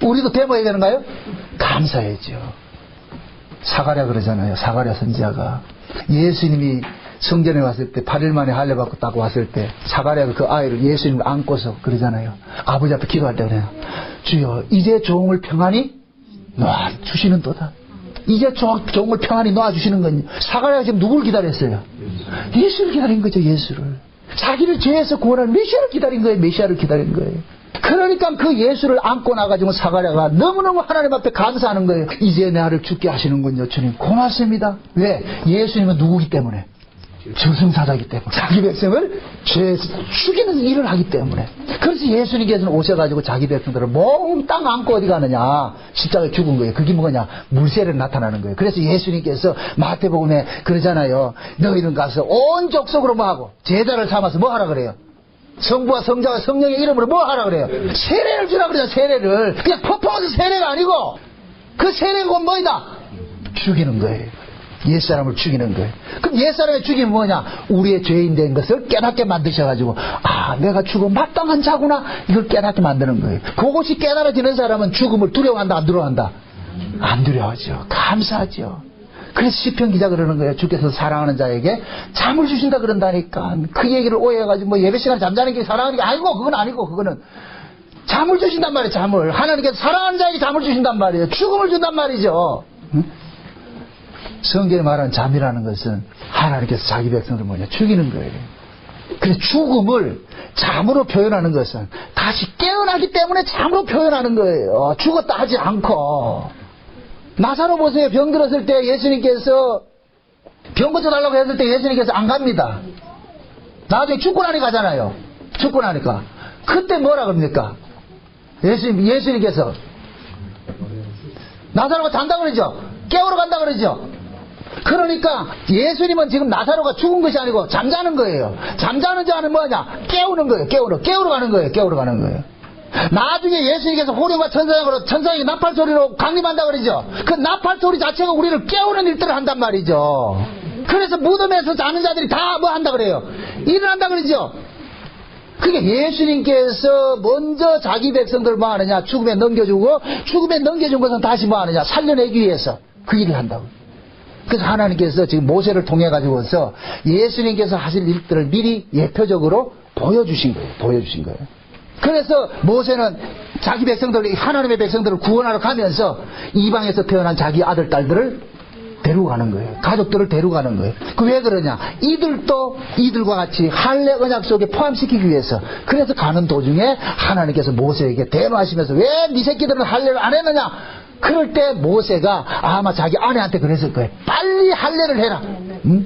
우리도 데모해야 되는가요? 감사해야죠. 사가랴 그러잖아요. 사가랴 선지자가 예수님이 성전에 왔을 때 8일 만에 할례 받고 딱 왔을 때 사가랴가 그 아이를 예수님을 안고서 그러잖아요. 아버지 앞에 기도할 때 그래요. 주여 이제 종을 평안히 놔주시는도다. 이제 종을 평안히 놔주시는 건요. 사가랴가 지금 누구를 기다렸어요? 예수를 기다린 거죠. 예수를. 자기를 죄에서 구원할 메시아를 기다린 거예요. 메시아를 기다린 거예요. 그러니까 그 예수를 안고 나가지고 사가랴가 너무너무 하나님 앞에 감사하는 거예요. 이제 나를 죽게 하시는군요. 주님 고맙습니다. 왜? 예수님은 누구기 때문에? 저승사자이기 때문에. 자기 백성을 죄에서 죽이는 일을 하기 때문에. 그래서 예수님께서는 오셔가지고 자기 백성들을 몽땅 안고 어디 가느냐? 십자가에 죽은 거예요. 그게 뭐냐? 물세례로 나타나는 거예요. 그래서 예수님께서 마태복음에 그러잖아요. 너희는 가서 온 족속으로 뭐 하고 제자를 삼아서 뭐 하라 그래요? 성부와 성자와 성령의 이름으로 뭐 하라 그래요? 세례를 주라 그래요. 세례를. 그냥 퍼포먼스 세례가 아니고 그 세례가 뭐이다? 죽이는 거예요. 옛사람을 죽이는 거예요. 그럼 옛사람의 죽임은 뭐냐? 우리의 죄인 된 것을 깨닫게 만드셔가지고 아 내가 죽어 마땅한 자구나 이걸 깨닫게 만드는 거예요. 그것이 깨달아지는 사람은 죽음을 두려워한다 안 두려워한다? 안 두려워하죠. 감사하죠. 그래서 시편 기자 그러는 거예요. 주께서 사랑하는 자에게 잠을 주신다 그런다니까. 그 얘기를 오해해가지고 뭐 예배 시간에 잠자는 게 사랑하는 게 아니고 그건 아니고 그거는 잠을 주신단 말이에요. 잠을. 하나님께서 사랑하는 자에게 잠을 주신단 말이에요. 죽음을 준단 말이죠. 응? 성경에 말하는 잠이라는 것은 하나님께서 자기 백성들 뭐냐 죽이는 거예요. 그래서 죽음을 잠으로 표현하는 것은 다시 깨어나기 때문에 잠으로 표현하는 거예요. 죽었다 하지 않고. 나사로 보세요. 병 들었을 때 예수님께서 병 고쳐달라고 했을 때 예수님께서 안 갑니다. 나중에 죽고 나니 가잖아요. 죽고 나니까. 그때 뭐라 그럽니까? 예수님께서 나사로가 잔다 그러죠. 깨우러 간다 그러죠. 그러니까 예수님은 지금 나사로가 죽은 것이 아니고 잠자는 거예요. 잠자는 자는 뭐냐? 깨우는 거예요. 깨우러 가는 거예요. 깨우러 가는 거예요. 나중에 예수님께서 호령과 천사장으로 천사에게 나팔 소리로 강림한다 그러죠. 그 나팔 소리 자체가 우리를 깨우는 일들을 한단 말이죠. 그래서 무덤에서 자는 자들이 다 뭐 한다 그래요? 일어난다 그러죠. 그게 예수님께서 먼저 자기 백성들 뭐 하느냐? 죽음에 넘겨주고 죽음에 넘겨준 것은 다시 뭐 하느냐? 살려내기 위해서 그 일을 한다고. 그래서 하나님께서 지금 모세를 통해 가지고서 예수님께서 하실 일들을 미리 예표적으로 보여주신 거예요. 그래서 모세는 자기 백성들, 하나님의 백성들을 구원하러 가면서 이방에서 태어난 자기 아들, 딸들을 데리고 가는 거예요. 가족들을 데리고 가는 거예요. 그 왜 그러냐? 이들도 이들과 같이 할례 언약 속에 포함시키기 위해서. 그래서 가는 도중에 하나님께서 모세에게 대노하시면서 왜 네 새끼들은 할례를 안 했느냐? 그럴 때 모세가 아마 자기 아내한테 그랬을 거예요. 빨리 할례를 해라. 응?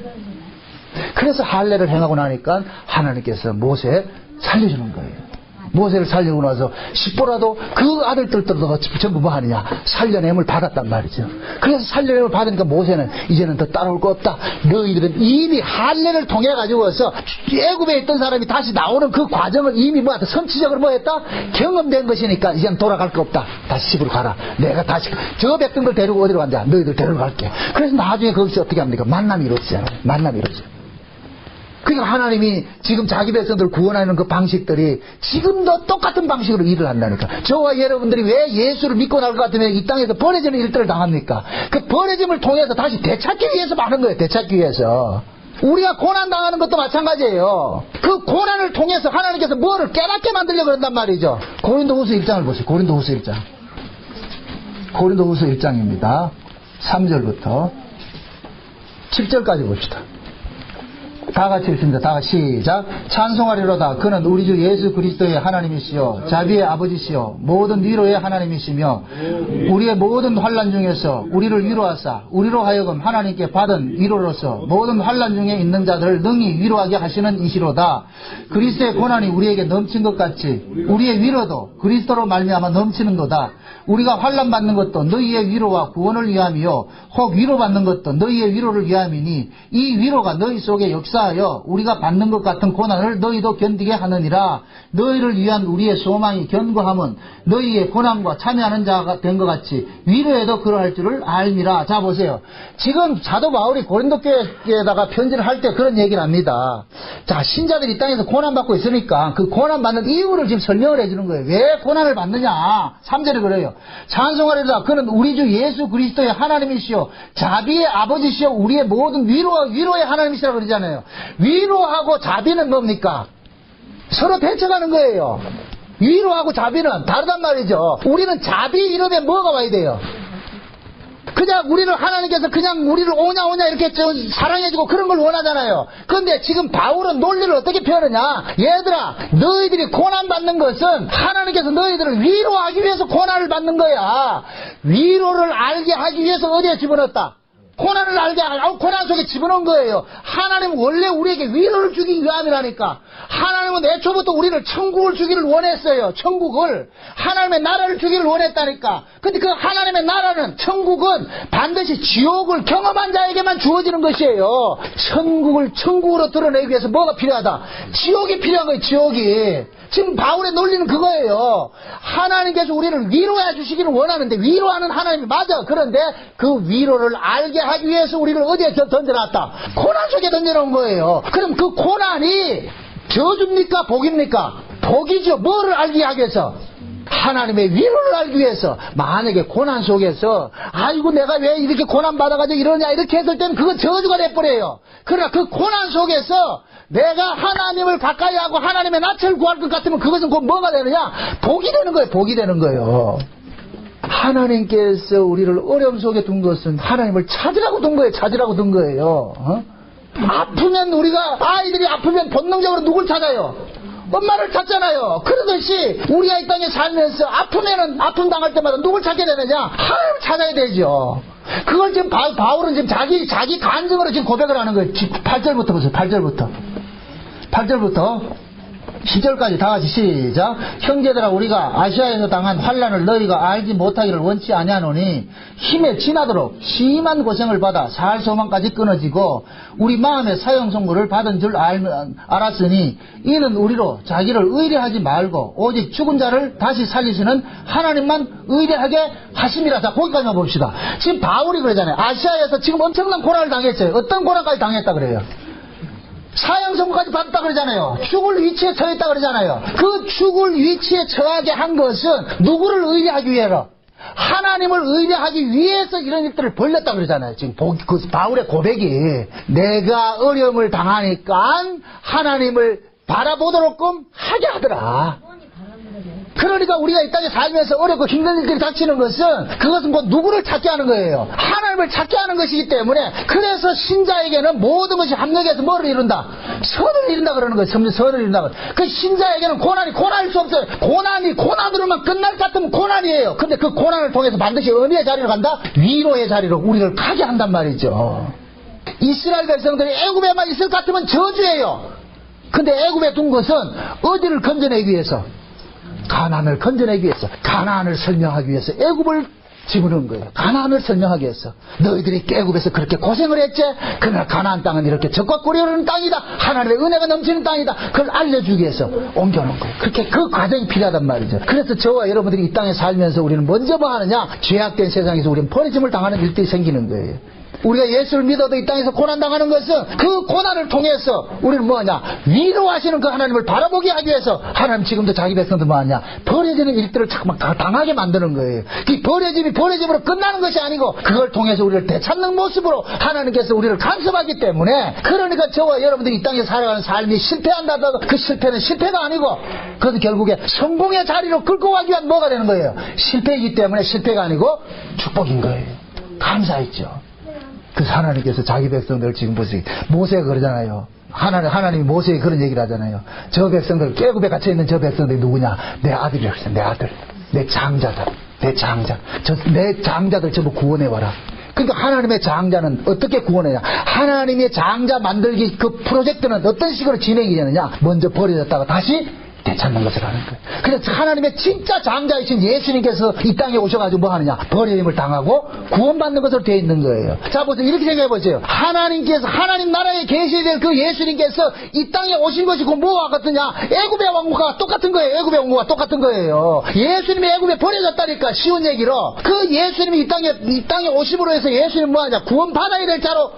그래서 할례를 행하고 나니까 하나님께서 모세 살려주는 거예요. 모세를 살리고 나서 십보라도 그 아들들도 전부 뭐 하느냐? 살려냄을 받았단 말이죠. 그래서 살려냄을 받으니까 모세는 이제는 더 따라올 거 없다. 너희들은 이미 할례를 통해 가지고서 애굽에 있던 사람이 다시 나오는 그 과정을 이미 뭐하다 선치적으로 뭐 했다? 경험된 것이니까 이제는 돌아갈 거 없다. 다시 집으로 가라. 내가 다시 저 백성들 데리고 어디로 간다? 너희들 데리고 갈게. 그래서 나중에 거기서 어떻게 합니까? 만남이 이루어지잖아요. 만남이 이루어져요. 그러니까 하나님이 지금 자기 백성들을 구원하는 그 방식들이 지금도 똑같은 방식으로 일을 한다니까. 저와 여러분들이 왜 예수를 믿고 날 것 같으면 이 땅에서 버려지는 일들을 당합니까? 그 버려짐을 통해서 다시 되찾기 위해서 많은 거예요. 되찾기 위해서. 우리가 고난당하는 것도 마찬가지예요. 그 고난을 통해서 하나님께서 뭐를 깨닫게 만들려고 그런단 말이죠. 고린도후서 1장을 보세요. 고린도후서 1장. 고린도후서 1장입니다. 3절부터 7절까지 봅시다. 다 같이 읽습니다. 다 같이 시작. 찬송하리로다. 그는 우리 주 예수 그리스도의 하나님이시요 자비의 아버지시요 모든 위로의 하나님이시며 우리의 모든 환난 중에서 우리를 위로하사 우리로 하여금 하나님께 받은 위로로서 모든 환난 중에 있는 자들을 능히 위로하게 하시는 이시로다. 그리스도의 고난이 우리에게 넘친 것 같이 우리의 위로도 그리스도로 말미암아 넘치는도다. 우리가 환난 받는 것도 너희의 위로와 구원을 위함이요 혹 위로받는 것도 너희의 위로를 위함이니 이 위로가 너희 속에 역사하여 우리가 받는 것 같은 고난을 너희도 견디게 하느니라. 너희를 위한 우리의 소망이 견고함은 너희의 고난과 참여하는 자가 된 것 같이 위로에도 그러할 줄을 알미라. 자 보세요. 지금 사도 바울이 고린도 교회에다가 편지를 할 때 그런 얘기를 합니다. 자, 신자들이 이 땅에서 고난받고 있으니까 그 고난받는 이유를 지금 설명을 해주는 거예요. 왜 고난을 받느냐. 3절에 그래요. 찬송하리로다. 그는 우리 주 예수 그리스도의 하나님이시요 자비의 아버지시요 우리의 모든 위로의 하나님이시라고 그러잖아요. 위로하고 자비는 뭡니까? 서로 대척하는 거예요. 위로하고 자비는 다르단 말이죠. 우리는 자비 이러면 뭐가 와야 돼요? 그냥 우리를 하나님께서 그냥 우리를 오냐 이렇게 사랑해주고 그런 걸 원하잖아요. 그런데 지금 바울은 논리를 어떻게 펴느냐. 얘들아, 너희들이 고난받는 것은 하나님께서 너희들을 위로하기 위해서 고난을 받는 거야. 위로를 알게 하기 위해서 어디에 집어넣었다? 고난을 알게 하고 고난 속에 집어넣은 거예요. 하나님은 원래 우리에게 위로를 주기 위함이라니까. 하나님은 애초부터 우리를 천국을 주기를 원했어요. 천국을. 하나님의 나라를 주기를 원했다니까. 근데 그 하나님의 나라는, 천국은 반드시 지옥을 경험한 자에게만 주어지는 것이에요. 천국으로 드러내기 위해서 뭐가 필요하다? 지옥이 필요한 거예요. 지옥이. 지금 바울의 논리는 그거예요. 하나님께서 우리를 위로해 주시기를 원하는데 위로하는 하나님이 맞아. 그런데 그 위로를 알게 하기 위해서 우리를 어디에 던져놨다? 고난 속에 던져놓은 거예요. 그럼 그 고난이 저주입니까? 복입니까? 복이죠. 뭐를 알게 하기 위해서? 하나님의 위로를 알기 위해서. 만약에 고난 속에서 아이고 내가 왜 이렇게 고난 받아가지고 이러냐 이렇게 했을 때는 그건 저주가 돼버려요. 그러나 그 고난 속에서 내가 하나님을 가까이 하고 하나님의 낯을 구할 것 같으면 그것은 곧 뭐가 되느냐? 복이 되는 거예요. 복이 되는 거예요. 하나님께서 우리를 어려움 속에 둔 것은 하나님을 찾으라고 둔 거예요. 찾으라고 둔 거예요. 아프면 우리가, 아이들이 아프면 본능적으로 누굴 찾아요? 엄마를 찾잖아요. 그러듯이 우리가 이 땅에 살면서 아프면은 아픔 당할 때마다 누굴 찾게 되느냐? 하나님을 찾아야 되죠. 그걸 지금 바울은 지금 자기 간증으로 지금 고백을 하는 거예요. 8절부터 보세요. 8절부터 10절까지 다 같이 시작. 형제들아, 우리가 아시아에서 당한 환난을 너희가 알지 못하기를 원치 아니하노니 힘에 지나도록 심한 고생을 받아 살 소망까지 끊어지고 우리 마음의 사형 선고를 받은 줄 알았으니 이는 우리로 자기를 의뢰하지 말고 오직 죽은 자를 다시 살리시는 하나님만 의뢰하게 하심이라. 자, 거기까지만 봅시다. 지금 바울이 그러잖아요. 아시아에서 지금 엄청난 고난을 당했어요. 어떤 고난까지 당했다 그래요? 사형 선고까지 받았다 그러잖아요. 죽을 위치에 처했다 그러잖아요. 그 죽을 위치에 처하게 한 것은 누구를 의뢰하기 위해서? 하나님을 의뢰하기 위해서 이런 일들을 벌렸다 그러잖아요. 지금 그 바울의 고백이 내가 어려움을 당하니까 하나님을 바라보도록끔 하게 하더라. 그러니까 우리가 이 땅에 살면서 어렵고 힘든 일들이 닥치는 것은 그것은 곧 누구를 찾게 하는 거예요? 하나님을 찾게 하는 것이기 때문에. 그래서 신자에게는 모든 것이 합력해서 뭐를 이룬다? 선을 이룬다 그러는 거예요. 선을 이룬다. 그 신자에게는 고난이 고난일 수 없어요. 고난이 고난으로만 끝날 것 같으면 고난이에요. 근데 그 고난을 통해서 반드시 어디의 자리로 간다? 위로의 자리로 우리를 가게 한단 말이죠. 이스라엘 백성들이 애굽에만 있을 것 같으면 저주예요. 근데 애굽에 둔 것은 어디를 건져내기 위해서? 가나안을 건져내기 위해서, 가나안을 설명하기 위해서 애굽을 집어넣은 거예요. 가나안을 설명하기 위해서. 너희들이 애굽에서 그렇게 고생을 했지? 그러나 가나안 땅은 이렇게 적과 꿀이 땅이다. 하나님의 은혜가 넘치는 땅이다. 그걸 알려주기 위해서 옮겨놓은 거예요. 그렇게 그 과정이 필요하단 말이죠. 그래서 저와 여러분들이 이 땅에 살면서 우리는 먼저 뭐 하느냐? 죄악된 세상에서 우리는 버려짐을 당하는 일들이 생기는 거예요. 우리가 예수를 믿어도 이 땅에서 고난당하는 것은 그 고난을 통해서 우리는 뭐하냐? 위로하시는 그 하나님을 바라보게 하기 위해서 하나님 지금도 자기 백성들 뭐하냐? 버려지는 일들을 자꾸만 당하게 만드는 거예요. 이 버려짐이 버려짐으로 끝나는 것이 아니고 그걸 통해서 우리를 되찾는 모습으로 하나님께서 우리를 간섭하기 때문에. 그러니까 저와 여러분들이 이 땅에 살아가는 삶이 실패한다 하더라도 그 실패는 실패가 아니고 그것은 결국에 성공의 자리로 끌고 가기 위한 뭐가 되는 거예요? 실패이기 때문에 실패가 아니고 축복인 거예요. 감사했죠. 그 하나님께서 자기 백성들 지금 보세요. 모세가 그러잖아요. 하나님이 모세에게 그런 얘기를 하잖아요. 저 백성들, 깨굽에 갇혀있는 저 백성들이 누구냐? 내 아들이라고 했어요. 내 아들. 내 장자들. 내 장자. 내 장자들 전부 구원해와라. 그러니까 하나님의 장자는 어떻게 구원해야? 하나님의 장자 만들기 그 프로젝트는 어떤 식으로 진행이 되느냐? 먼저 버려졌다가 다시 되찾는 것을 하는 거예요. 그래서 하나님의 진짜 장자이신 예수님께서 이 땅에 오셔가지고 뭐 하느냐? 버림을 당하고 구원받는 것으로 되어 있는 거예요. 자, 보세요. 이렇게 생각해 보세요. 하나님께서, 하나님 나라에 계셔야 될 그 예수님께서 이 땅에 오신 것이 그 뭐와 같으냐? 애굽의 왕국과 똑같은 거예요. 애굽의 왕국과 똑같은 거예요. 예수님이 애굽에 버려졌다니까, 쉬운 얘기로. 그 예수님이 이 땅에 오심으로 해서 예수님 뭐 하냐? 구원받아야 될 자로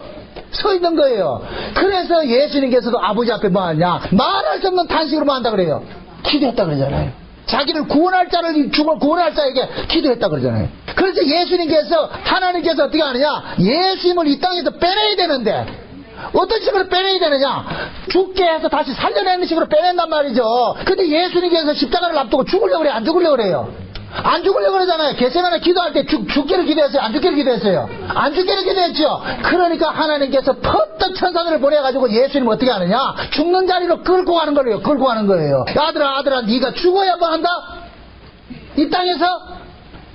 서 있는 거예요. 그래서 예수님께서도 아버지 앞에 뭐 하냐? 말할 수 없는 탄식으로 뭐 한다 그래요? 기도했다 그러잖아요. 자기를 구원할 자를, 구원할 자에게 기도했다 그러잖아요. 그래서 예수님께서, 하나님께서 어떻게 하느냐? 예수님을 이 땅에서 빼내야 되는데, 어떤 식으로 빼내야 되느냐? 죽게 해서 다시 살려내는 식으로 빼낸단 말이죠. 근데 예수님께서 십자가를 앞두고 죽으려고 그래요? 안 죽으려고 그래요? 안 죽으려고 그러잖아요. 겟세마네 기도할 때 죽기를 기도했어요? 안 죽기를 기도했어요? 안 죽기를 기도했죠. 그러니까 하나님께서 퍼뜩 천사들을 보내가지고 예수님 어떻게 하느냐? 죽는 자리로 끌고 가는 거예요. 끌고 가는 거예요. 아들아 네가 죽어야 뭐 한다? 이 땅에서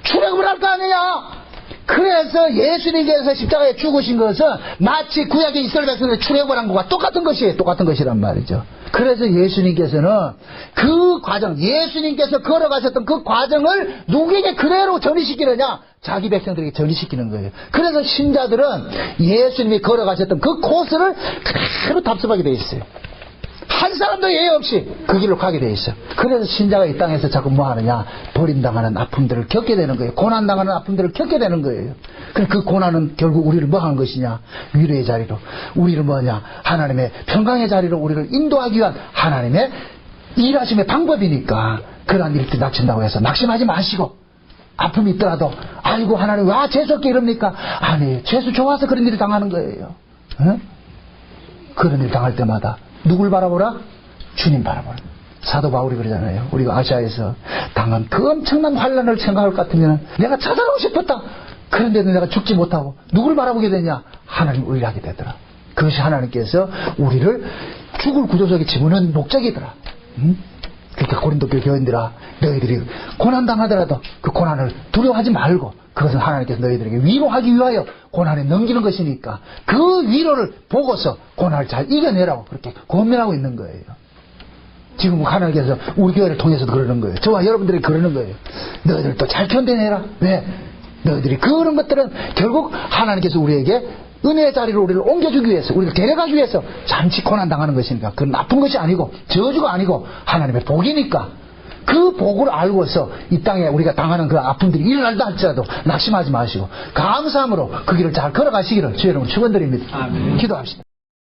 출애굽을 할 거 아니냐? 그래서 예수님께서 십자가에 죽으신 것은 마치 구약의 이스라엘 백성들이 출애굽을 한 것과 똑같은 것이에요. 똑같은 것이란 말이죠. 그래서 예수님께서는 그 과정, 예수님께서 걸어가셨던 그 과정을 누구에게 그대로 전이시키느냐? 자기 백성들에게 전이시키는 거예요. 그래서 신자들은 예수님이 걸어가셨던 그 코스를 그대로 답습하게 돼 있어요. 한 사람도 예외 없이 그 길로 가게 돼 있어. 그래서 신자가 이 땅에서 자꾸 뭐 하느냐? 버림당하는 아픔들을 겪게 되는 거예요. 고난당하는 아픔들을 겪게 되는 거예요. 그 고난은 결국 우리를 뭐 하는 것이냐? 위로의 자리로. 우리를 뭐냐? 하나님의 평강의 자리로 우리를 인도하기 위한 하나님의 일하심의 방법이니까. 그러한 일들 닥친다고 해서 낙심하지 마시고, 아픔이 있더라도 아이고 하나님 와 재수없게 이럽니까? 아니, 재수 좋아서 그런 일을 당하는 거예요. 응? 그런 일 당할 때마다 누굴 바라보라? 주님 바라보라. 사도 바울이 그러잖아요. 우리가 아시아에서 당한 그 엄청난 환란을 생각할 것 같으면 내가 찾아가고 싶었다. 그런데도 내가 죽지 못하고 누굴 바라보게 되냐? 하나님을 의뢰하게 되더라. 그것이 하나님께서 우리를 죽을 구조석에 집어넣은 목적이더라. 응? 그러니까 고린도교 교인들아, 너희들이 고난당하더라도 그 고난을 두려워하지 말고, 그것은 하나님께서 너희들에게 위로하기 위하여 고난에 넘기는 것이니까 그 위로를 보고서 고난을 잘 이겨내라고 그렇게 권면하고 있는 거예요. 지금 하나님께서 우리 교회를 통해서도 그러는 거예요. 저와 여러분들이 그러는 거예요. 너희들도 잘 견뎌내라. 왜? 너희들이 그런 것들은 결국 하나님께서 우리에게 은혜의 자리로 우리를 옮겨주기 위해서, 우리를 데려가기 위해서 잠시 고난당하는 것이니까, 그건 나쁜 것이 아니고 저주가 아니고 하나님의 복이니까, 그 복을 알고서 이 땅에 우리가 당하는 그 아픔들이 일어난다 할지라도 낙심하지 마시고 감사함으로 그 길을 잘 걸어가시기를 주의 이름으로 축원드립니다. 기도합시다.